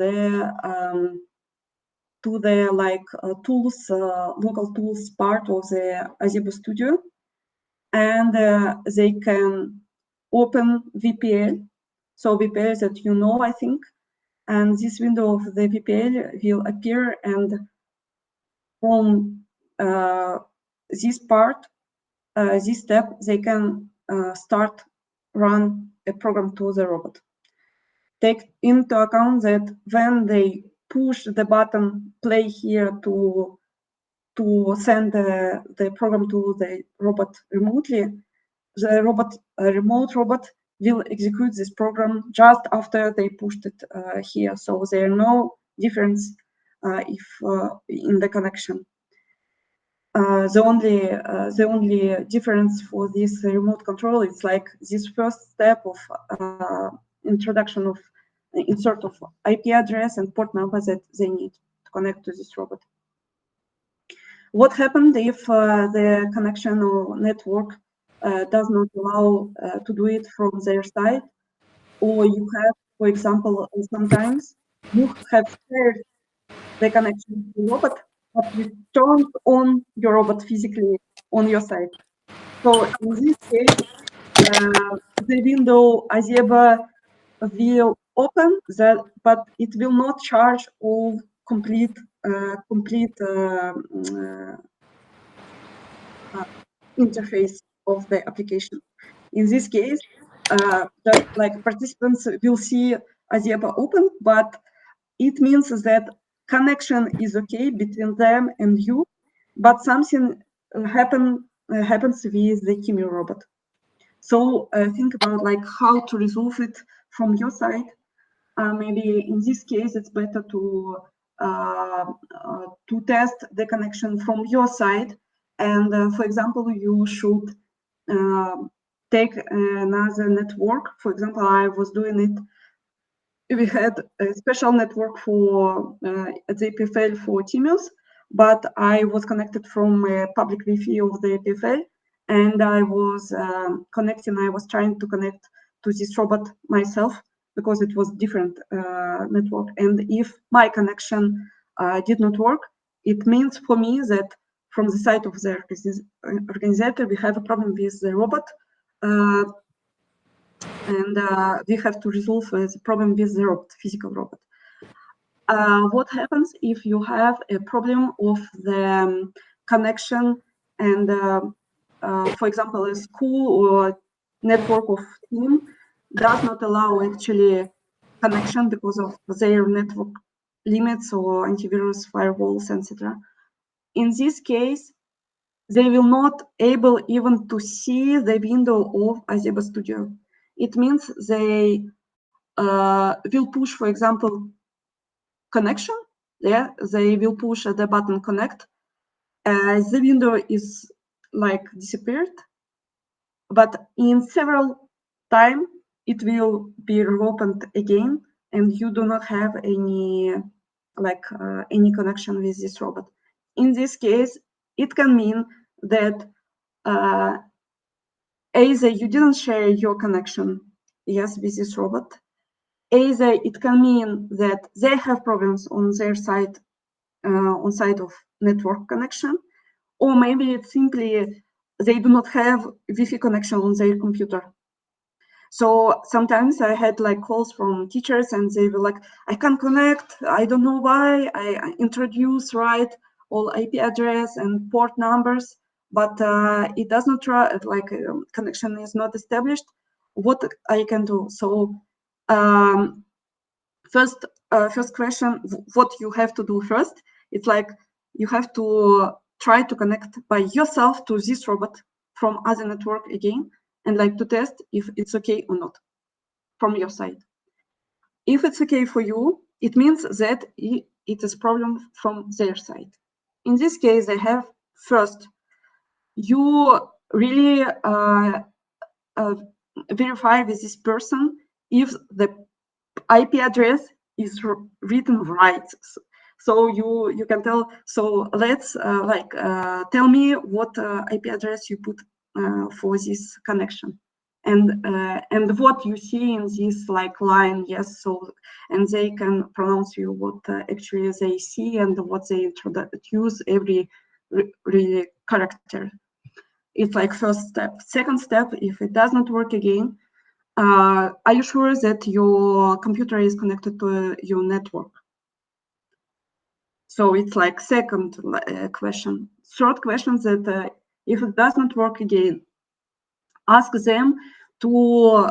the like tools, local tools part of the Azeba Studio, and they can open VPL. So VPL that you know, I think, and this window of the VPL will appear, and from this part, this step, they can start run a program to the robot. Take into account that when they push the button play here to send the program to the robot remotely, the remote robot will execute this program just after they pushed it here. So there are no difference if in the connection. The only difference for this remote control is like this first step of introduction of insert of IP address and port number that they need to connect to this robot. What happened if the connection or network does not allow to do it from their side, or you have, for example, sometimes you have shared the connection to the robot, but you turned on your robot physically on your side. So in this case, the window Azeba will open that, but it will not charge all complete interface of the application. In this case, just like participants will see Azeba open, but it means that connection is okay between them and you, but something happens with the Kimi robot. So think about like how to resolve it from your side. Maybe in this case, it's better to test the connection from your side. And for example, you should take another network. For example, I was doing it. We had a special network for the EPFL for Timios, but I was connected from a public Wi-Fi of the EPFL, and I was I was trying to connect to this robot myself because it was different network. And if my connection did not work, it means for me that from the side of the organizer, we have a problem with the robot. And we have to resolve the problem with the robot, physical robot. What happens if you have a problem of the connection and, for example, a school or network of team does not allow actually connection because of their network limits or antivirus firewalls, etc. In this case, they will not able even to see the window of Azeba Studio. It means they will push, for example, connection. Yeah, they will push the button connect. The window is like disappeared, but in several time it will be reopened again, and you do not have any any connection with this robot. In this case, it can mean that either you didn't share your connection, yes, with this robot. Either it can mean that they have problems on their side, on side of network connection, or maybe it's simply they do not have Wi-Fi connection on their computer. So sometimes I had like calls from teachers and they were like, I can't connect, I don't know why, I introduce right all IP address and port numbers, but it does not try, like connection is not established. what I can do. So first question, what you have to do first, it's like you have to try to connect by yourself to this robot from other network again, and like to test if it's okay or not from your side. If it's okay for you, it means that it is a problem from their side. In this case, they have first, you really verify with this person if the IP address is written right. So you can tell. So let's tell me what IP address you put for this connection, and what you see in this like line. Yes, so and they can pronounce you what actually they see and what they use every really character. It's like first step. Second step, if it does not work again, are you sure that your computer is connected to your network? So it's like second question. Third question that if it does not work again, ask them to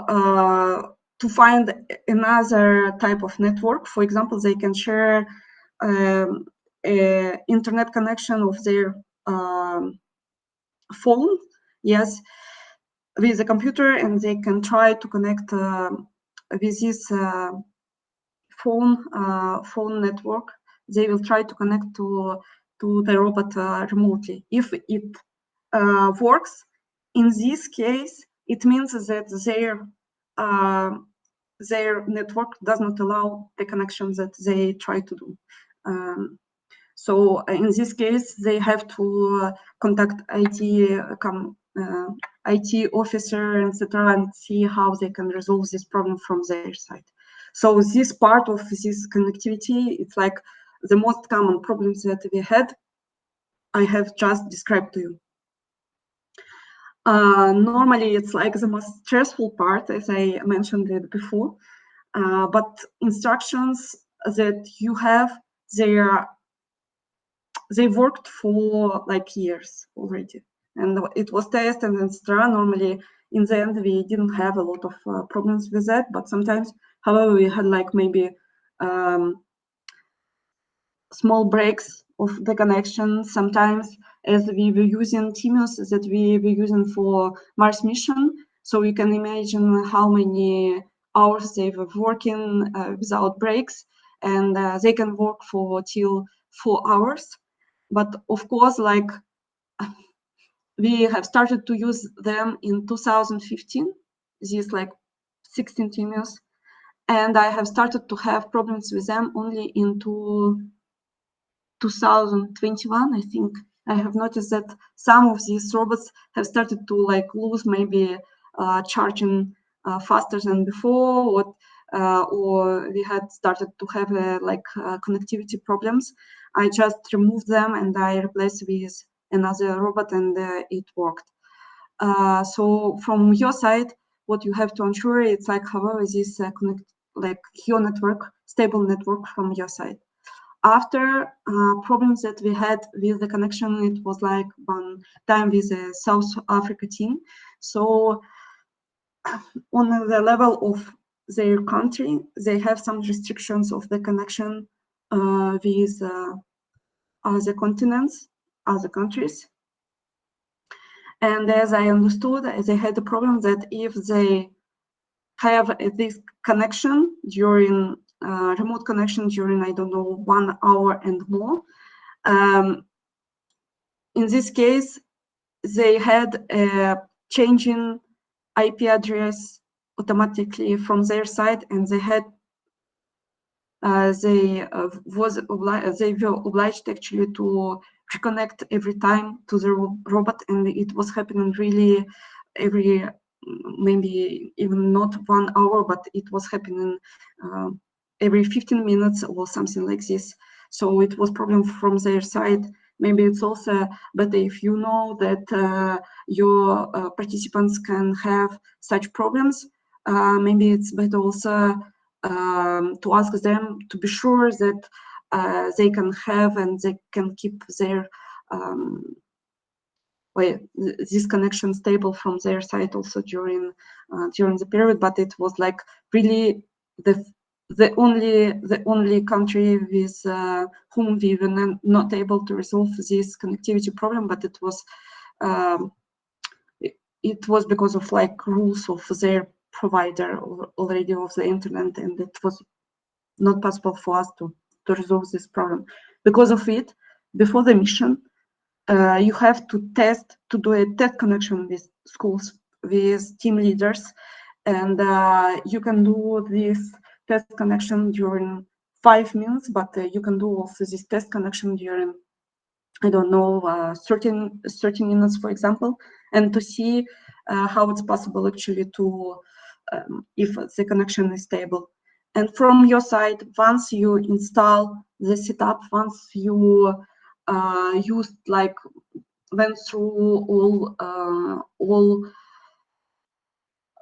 find another type of network. For example, they can share internet connection of their phone, yes, with the computer, and they can try to connect with this phone network. They will try to connect to the robot remotely. If it works, in this case, it means that their network does not allow the connections that they try to do. So in this case, they have to contact IT officer, etc., and see how they can resolve this problem from their side. So this part of this connectivity, it's like the most common problems that we had, I have just described to you. Normally, it's like the most stressful part, as I mentioned it before, but instructions that you have, they worked for like years already, and it was tested and etc. Normally, in the end, we didn't have a lot of problems with that, but sometimes, however, we had like maybe small breaks of the connection. Sometimes, as we were using TMUS that we were using for Mars mission, so you can imagine how many hours they were working without breaks, and they can work for till 4 hours. But of course, like we have started to use them in 2015, these like 16 TMUS, and I have started to have problems with them only in 2021. I think I have noticed that some of these robots have started to like lose maybe charging faster than before, or we had started to have connectivity problems. I just removed them and I replaced with another robot, and it worked. So from your side, what you have to ensure it's like however this connect like your network, stable network from your side. After problems that we had with the connection, it was like one time with the South Africa team. So on the level of their country, they have some restrictions of the connection with other continents, other countries. And as I understood, they had the problem that if they have this connection during remote connection during, I don't know, 1 hour and more, in this case, they had a changing IP address automatically from their side, and they had they were obliged actually to reconnect every time to the robot, and it was happening really every maybe even not 1 hour, but it was happening every 15 minutes or something like this. So it was problem from their side. Maybe it's also better if you know that your participants can have such problems. Maybe it's better also to ask them to be sure that they can have and they can keep their this connection stable from their side also during the period, but it was like really the only country with whom we were not able to resolve this connectivity problem, but it was because of like rules of their provider already of the internet, and it was not possible for us to resolve this problem. Because of it, before the mission, you have to do a test connection with schools, with team leaders, and you can do this test connection during 5 minutes, but you can do also this test connection during, I don't know, 13 minutes, for example, and to see how it's possible actually to, if the connection is stable. And from your side, once you install the setup, once you used like went through all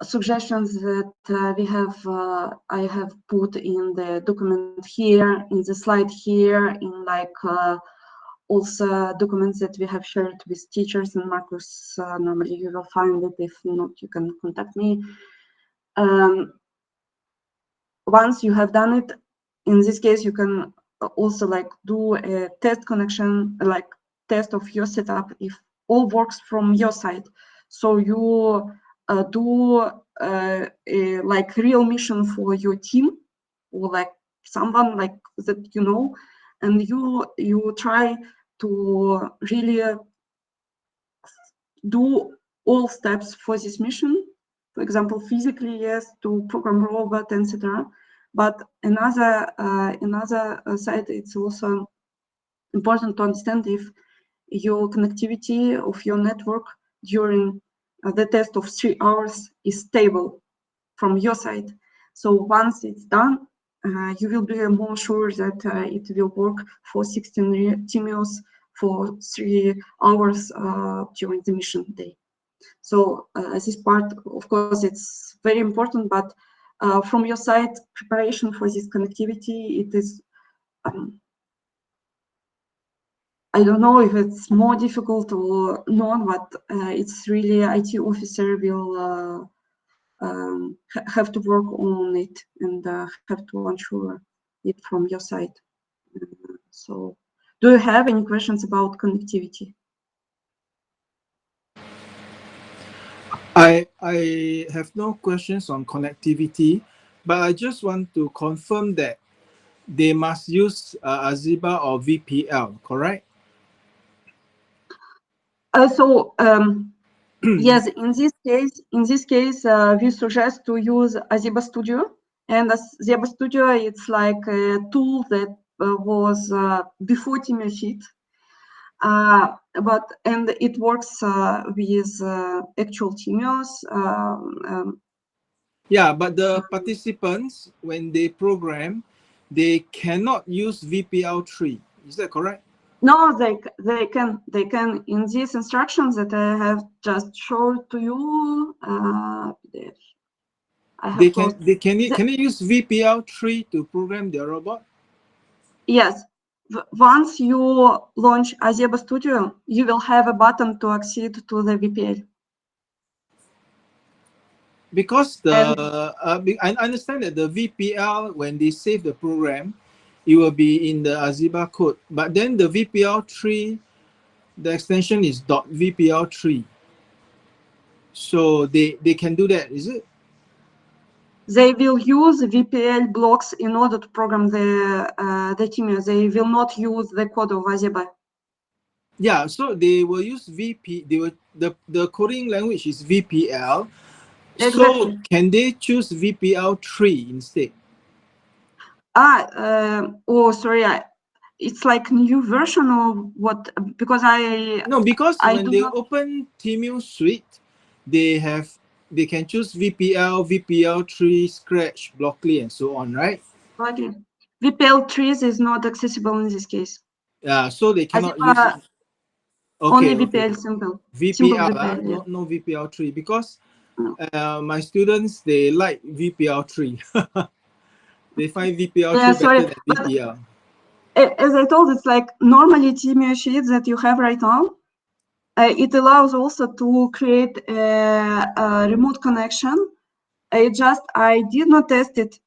suggestions that we have, I have put in the document here, in the slide here, in like also documents that we have shared with teachers, and Marcus, normally you will find it. If not, you can contact me. Once you have done it, in this case, you can also like do a test connection, like test of your setup if all works from your side. So you do a like real mission for your team, or like someone like that, you know, and you try to really do all steps for this mission. For example, physically, yes, to program robot, etc. But another side, it's also important to understand if your connectivity of your network during the test of 3 hours is stable from your side. So once it's done, you will be more sure that it will work for 16 TMUs for 3 hours during the mission day. So this part, of course, it's very important, but from your side, preparation for this connectivity, it is, I don't know if it's more difficult or not, but it's really IT officer will have to work on it and have to ensure it from your side. So do you have any questions about connectivity? I have no questions on connectivity, but I just want to confirm that they must use Aziba or VPL, correct? Yes, in this case, we suggest to use Aziba Studio, and Aziba Studio, it's like a tool that was before TMUFit, and it works with actual TMUs. Yeah, but the participants, when they program, they cannot use VPL3. Is that correct? No, they can in these instructions that I have just showed to you. Can they use VPL3 to program their robot? Yes. Once you launch Aziba Studio, you will have a button to accede to the VPL. Because I understand that the VPL, when they save the program, it will be in the Aziba code. But then the VPL3, the extension is .vpl3. So they can do that, is it? They will use VPL blocks in order to program the TMU. They will not use the code of Aziba. Yeah, so they will use the coding language is VPL. Exactly. So can they choose VPL3 instead? Sorry, it's like new version of what, because when they open TMU Suite, they can choose VPL, VPL3, Scratch, Blockly, and so on, right? Okay. VPL3 is not accessible in this case. Yeah, so they cannot use it. Only VPL simple. VPL, simple VPL, yeah. no VPL3, because my students, they like VPL3. They find VPL3 better than VPL. As I told, it's like normally TMU sheets that you have right now. It allows also to create a remote connection. I did not test it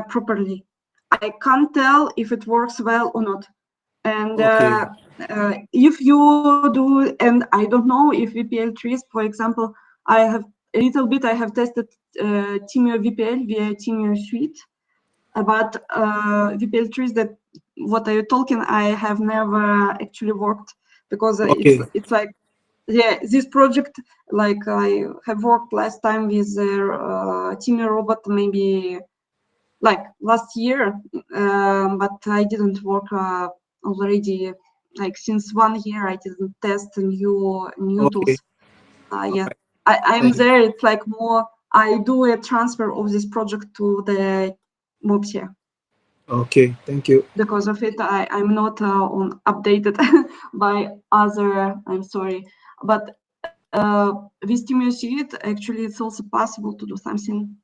properly. I can't tell if it works well or not. And Okay. if you do, and I don't know if VPL trees, for example, I have tested Timio VPL via Timio Suite, but VPL trees that what are you talking, I have never actually worked, because Okay. it's like, yeah, this project, like I have worked last time with Timio robot, maybe like last year, but I didn't work already, like since 1 year I didn't test new Okay. tools. Yeah, Alright. I'm Thanks. there. It's like more I do a transfer of this project to the Mopsia. Okay. Thank you. Because of it, I'm not updated by other. I'm sorry, but with Timio Suite, actually, it's also possible to do something.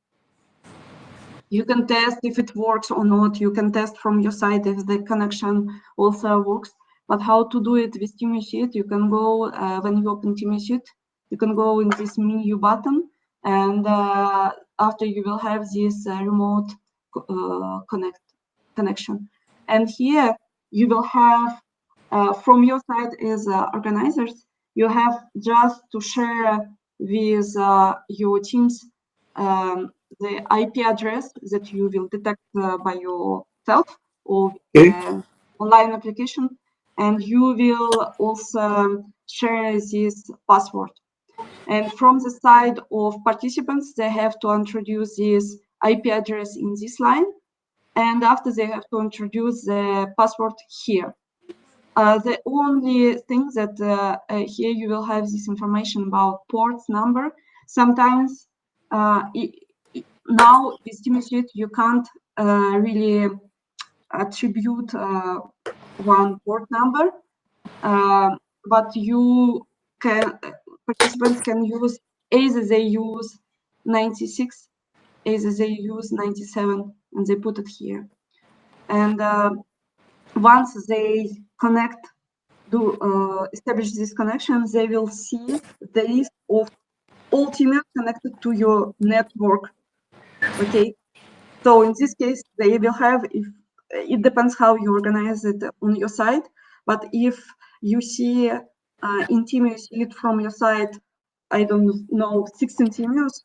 You can test if it works or not. You can test from your side if the connection also works. But how to do it with Timio Suite? You can go when you open Timio Suite, you can go in this menu button, and after you will have this remote connection. And here you will have from your side as organizers, you have just to share with your teams the IP address that you will detect by yourself or Okay. online application, and you will also share this password. And from the side of participants, they have to introduce this IP address in this line, and after they have to introduce the password here. The only thing that here you will have this information about ports number. Sometimes now with Timio Suite you can't really attribute one port number, but you can participants can use either they use 96, either they use 97, and they put it here. And once they connect, establish this connection, they will see the list of all teammates connected to your network. Okay, so in this case, they will have, if it depends how you organize it on your side, but if you see in Timio, you see it from your side, I don't know, 16 Timios.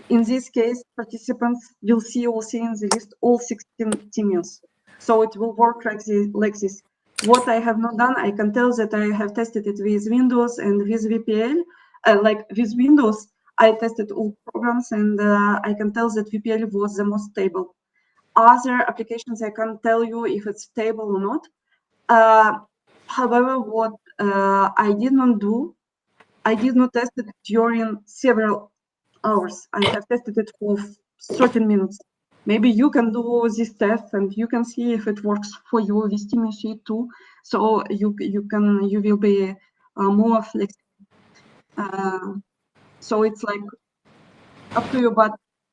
In this case, participants will see also in the list all 16 Timios. So it will work like this. What I have not done, I can tell that I have tested it with Windows and with VPL. Like with Windows, I tested all programs, and I can tell that VPL was the most stable. Other applications, I can't tell you if it's stable or not. However, what I did not do, I did not test it during several hours. I have tested it for 13 minutes. Maybe you can do this test and you can see if it works for you with Timio Suite too. So you will be more flexible. So it's like up to you. But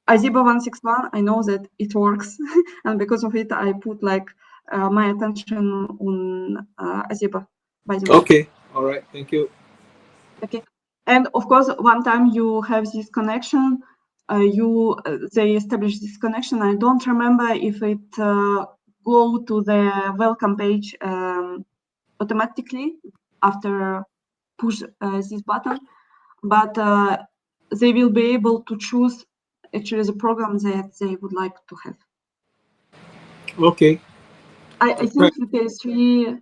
Aziba 161, I know that it works, and because of it, I put like my attention on Aziba. By the way. Okay. All right. Thank you. Okay, and of course, one time you have this connection, they establish this connection. I don't remember if it go to the welcome page automatically after push this button, but they will be able to choose actually the program that they would like to have. Okay. I think VPL3.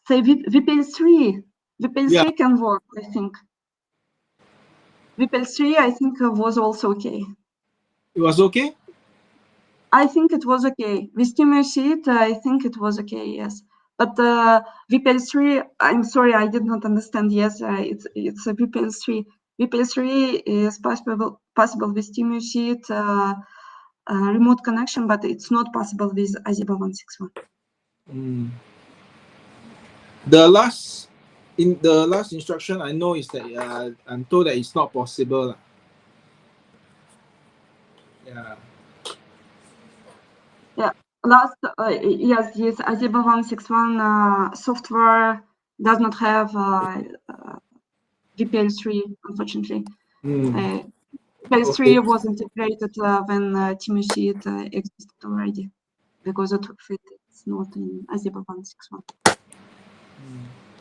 Say VPL3. VPL3 can work, I think. VPL3, I think, was also okay. It was okay? I think it was okay. With Timio Suite, I think it was okay, yes. But VPL3, I'm sorry, I did not understand. Yes, it's a VPL3. VPL3 is possible with Timio Suite remote connection, but it's not possible with Aziba 161. The last instruction I know is that I'm told that it's not possible. Yeah. Yeah. Last, yes, Aziba 161 software does not have VPL3, unfortunately. VPL3 was integrated when TimuSeed existed already, because of it, it's not in AZEBA 161.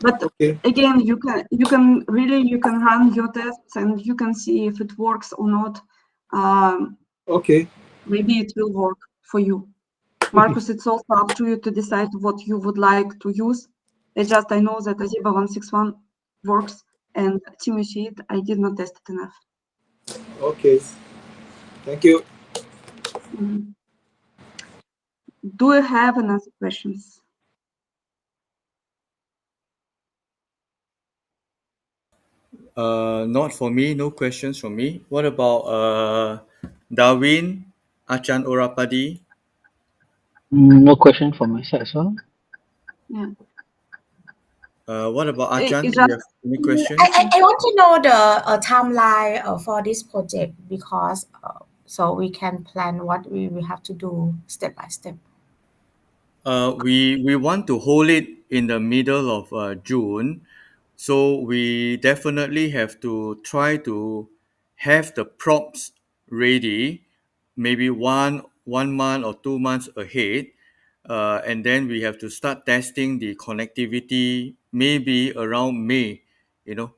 But again, you can run your tests and you can see if it works or not. Maybe it will work for you. Marcus, it's also up to you to decide what you would like to use. I know that AZEBA 161 works, and TimuSeed, I did not test it enough. Okay. Thank you. Do you have another questions? Not for me. No questions from me. What about Darwin, Achan Orapadi? No question from my side as well. Yeah. What about Achan? It's Do you have any questions? I want to know the timeline for this project, because so we can plan what we will have to do step by step. We want to hold it in the middle of June, so we definitely have to try to have the props ready, maybe one month or 2 months ahead, and then we have to start testing the connectivity maybe around May, you know.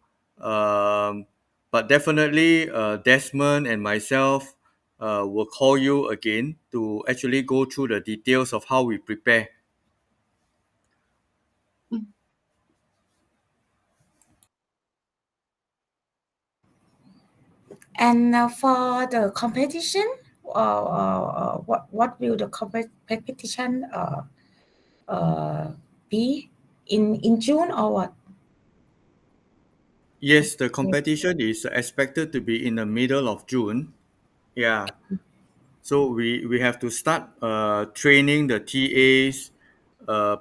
But definitely, Desmond and myself will call you again to actually go through the details of how we prepare. And for the competition, what will the competition be in June or what? Yes, the competition is expected to be in the middle of June. Yeah. So we have to start training the TAs,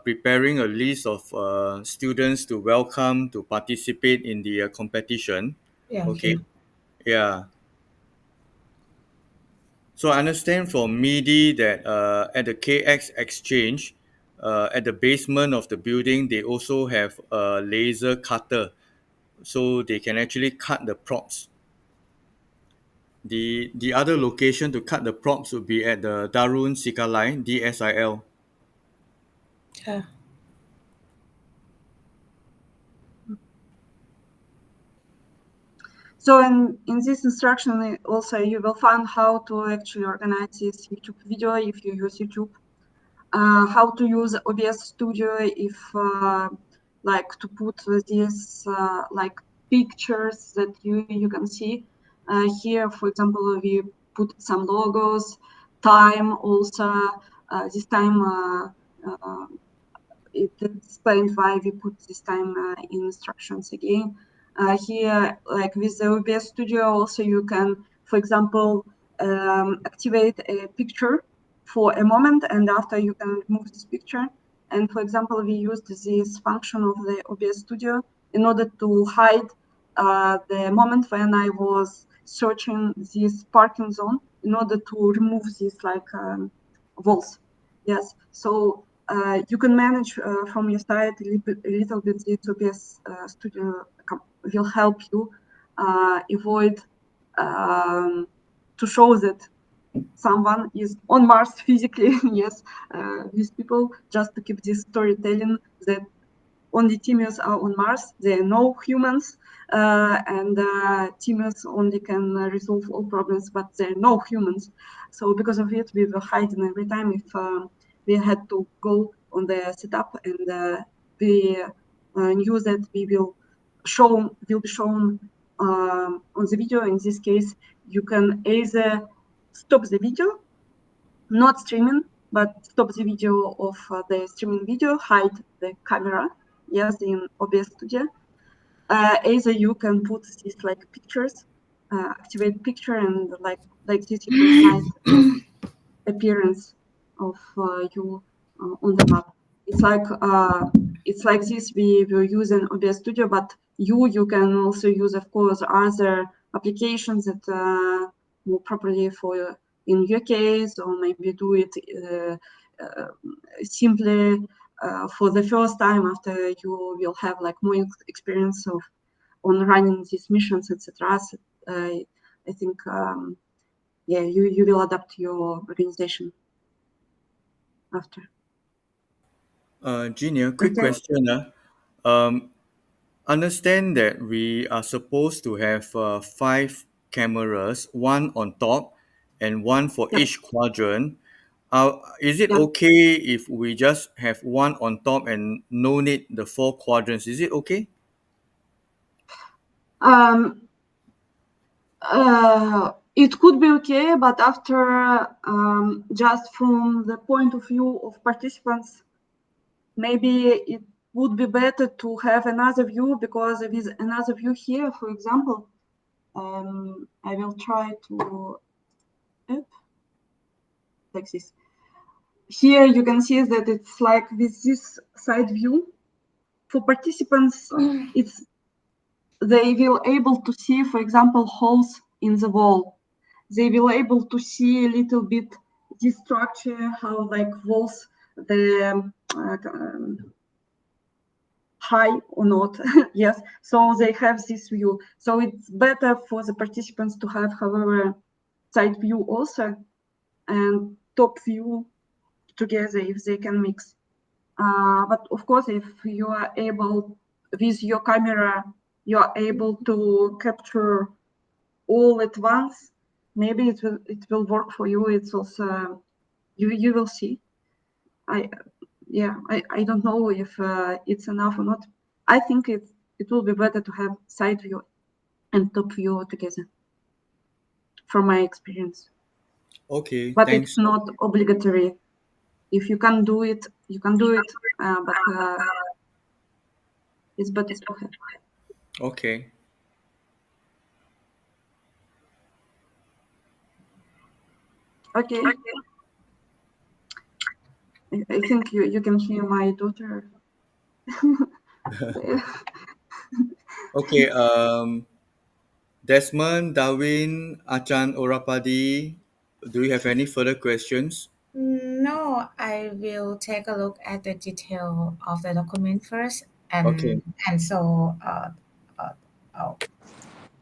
preparing a list of students to welcome to participate in the competition. Yeah. Okay. Yeah. So I understand from MIDI that at the KX exchange, at the basement of the building, they also have a laser cutter, so they can actually cut the props. The other location to cut the props would be at the Darun Sikalai, DSIL. Yeah. So in this instruction also you will find how to actually organize this YouTube video if you use YouTube, how to use OBS Studio if like to put these like pictures that you can see here. For example, we put some logos, time also. This time it explained why we put this time in instructions again. Here, like with the OBS Studio, also you can, for example, activate a picture for a moment, and after you can remove this picture. And for example, we used this function of the OBS Studio in order to hide the moment when I was searching this parking zone, in order to remove these like walls. Yes, so you can manage from your side a little bit. The OBS Studio will help you avoid to show that someone is on Mars physically. Yes, these people, just to keep this storytelling that only Timians are on Mars. There are no humans, and Timians only can resolve all problems, but there are no humans. So because of it, we were hiding every time if we had to go on the setup, and we knew that we will be shown on the video. In this case, you can either stop the video, not streaming, but stop the video of the streaming video, hide the camera, yes, in OBS Studio. Either you can put these like pictures, activate picture, and like this you can hide appearance of you on the map. It's like this we will use in OBS Studio, but you can also use, of course, other applications that more properly for in your case, or maybe do it simply for the first time after you will have like more experience of on running these missions, etc. So, I think yeah, you will adapt your organization after. Junior, quick Okay. question. Understand that we are supposed to have five cameras, one on top and one for Yep. each quadrant. Is it Yeah. okay if we just have one on top and no need the four quadrants? Is it okay? It could be okay, but after just from the point of view of participants, maybe it would be better to have another view, because with another view here, for example, I will try to like this. Here you can see that it's like with this side view. For participants, it's they will able to see, for example, holes in the wall. They will able to see a little bit this structure, how like walls, the high or not. Yes, so they have this view. So it's better for the participants to have, however, side view also and top view together if they can mix. But of course, if you are able with your camera, you are able to capture all at once, maybe it will work for you. It's also you will see. I I don't know if it's enough or not. I think it will be better to have side view and top view together, from my experience. Okay, But it's thanks. not obligatory. If you can do it, you can do it. But it's better to have. Okay. Okay. I think you can hear my daughter. Okay. Desmond, Darwin, Achan, Orapadi, do you have any further questions? No, I will take a look at the detail of the document first, Okay. and so uh, uh,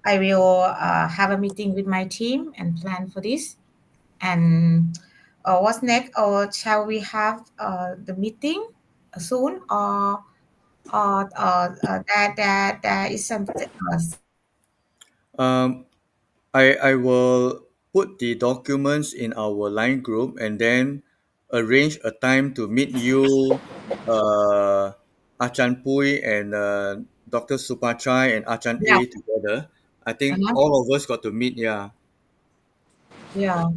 I will have a meeting with my team and plan for this. And what's next? Or shall we have the meeting soon, or that is something else? Um, I will put the documents in our line group and then arrange a time to meet you, Achan Pui and Dr. Supachai and Achan Yeah, A together. I think uh-huh. all of us got to meet. Yeah. Yeah.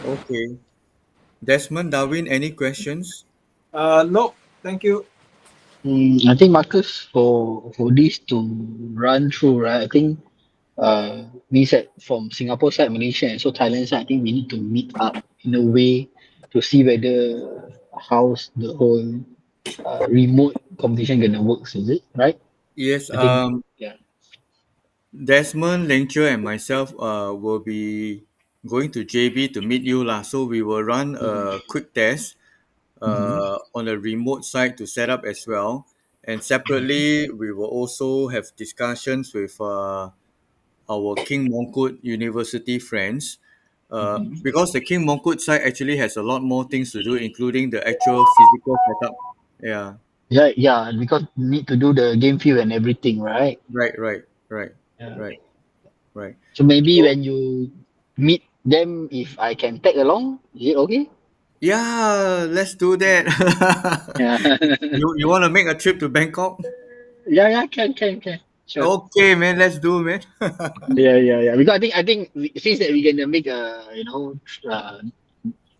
Okay. Desmond, Darwin, any questions? No, thank you. I think Marcus, for this to run through, right? I think we said from Singapore side, Malaysia, and so Thailand side, I think we need to meet up in a way to see whether how's the whole remote competition gonna works, is it right? Yes. I think yeah. Desmond, Lengcher, and myself will be going to JB to meet you lah. So we will run Mm-hmm. a quick test Mm-hmm. on a remote site to set up as well. And separately, we will also have discussions with our King Mongkut University friends. Mm-hmm. Because the King Mongkut site actually has a lot more things to do, including the actual physical setup. Yeah, Yeah, yeah, because need to do the game field and everything, right? right, right, right, Yeah. right, right. So maybe So when you meet them, if I can tag along, is it okay? yeah, let's do that. Yeah. You want to make a trip to Bangkok? Yeah, yeah, can. Sure. Okay, man, let's do, man. Yeah. Because I think since that we're gonna make a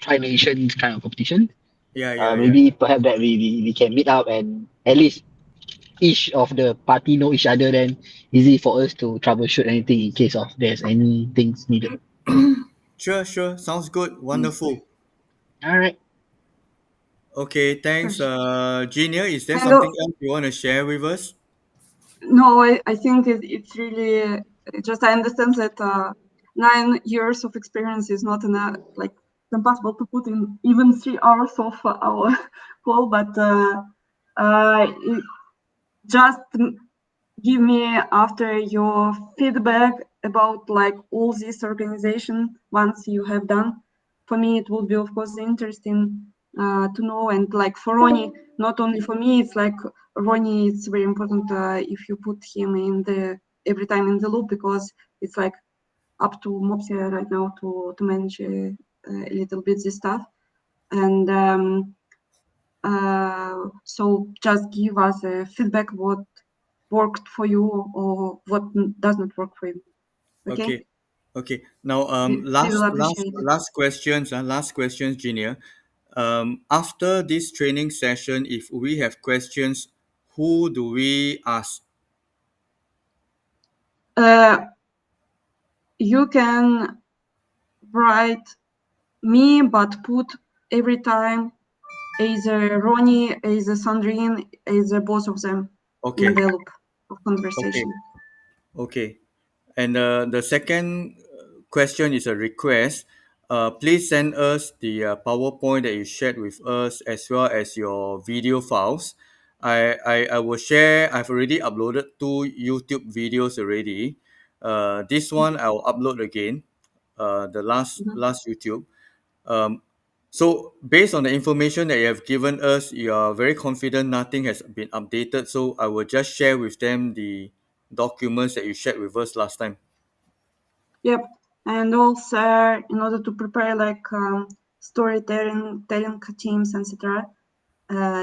tri nations kind of competition, Yeah, yeah, yeah. maybe perhaps that we can meet up and at least each of the party know each other, then easy for us to troubleshoot anything in case of there's any things needed. Sure, sure. Sounds good. Mm. Wonderful. All right. Okay, thanks, Genia. Is there something Hello. else you want to share with us? No, I think it's really just I understand that 9 years of experience is not enough. Like impossible to put in even 3 hours of our call, but just give me after your feedback about like all this organization once you have done. For me, it will be of course interesting to know, and like for Ronnie, not only for me, it's like Ronnie, it's very important if you put him in the every time in the loop, because it's like up to Mopsia right now to manage a little bit this stuff. And so just give us a feedback what worked for you or what does not work for you. Okay? Okay. Now, We will appreciate it. last questions, Junior. After this training session, if we have questions, who do we ask? You can write me, but put every time either Ronnie, either Sandrine, either both of them in Okay. the loop of Okay. conversation. Okay. And the second question is a request. Please send us the PowerPoint that you shared with us as well as your video files. I will share. I've already uploaded 2 YouTube videos already. This one I'll upload again. The Mhm. last YouTube. Um, so based on the information that you have given us, you are very confident nothing has been updated. So I will just share with them the documents that you shared with us last time. Yep. And also, in order to prepare like storytelling, telling teams, etc.,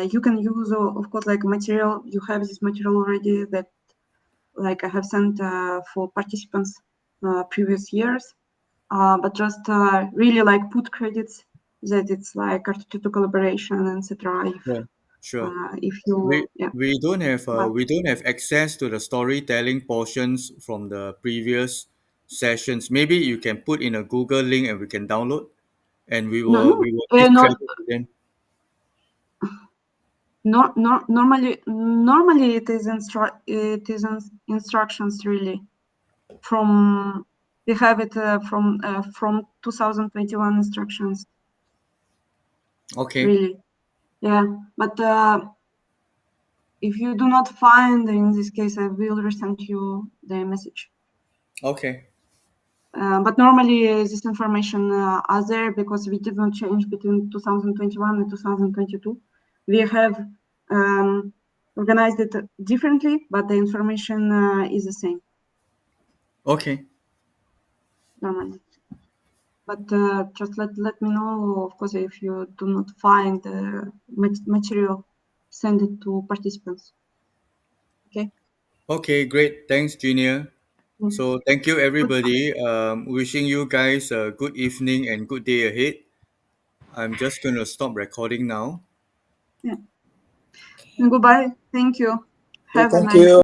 you can use, of course, like material. You have this material already that, like, I have sent for participants previous years. But just really like put credits that it's like R2T2 collaboration, etc. Sure. Sure. If you, yeah, but We don't have access to the storytelling portions from the previous sessions. Maybe you can put in a Google link and we can download, and no, no, we will give not credit to them. normally it is instructions really from we have it from 2021 instructions Okay. really, yeah. But if you do not find, in this case, I will resend you the message. Okay. But normally this information are there because we did not change between 2021 and 2022. We have organized it differently, but the information is the same Okay. normally. But just let me know, of course, if you do not find the material, send it to participants. Okay. Okay. Great. Thanks, Junior. Mm. So thank you, Good. everybody. Wishing you guys a good evening and good day ahead. I'm just going to stop recording now. Yeah. And goodbye. Thank you. Okay, Have a thank nice you.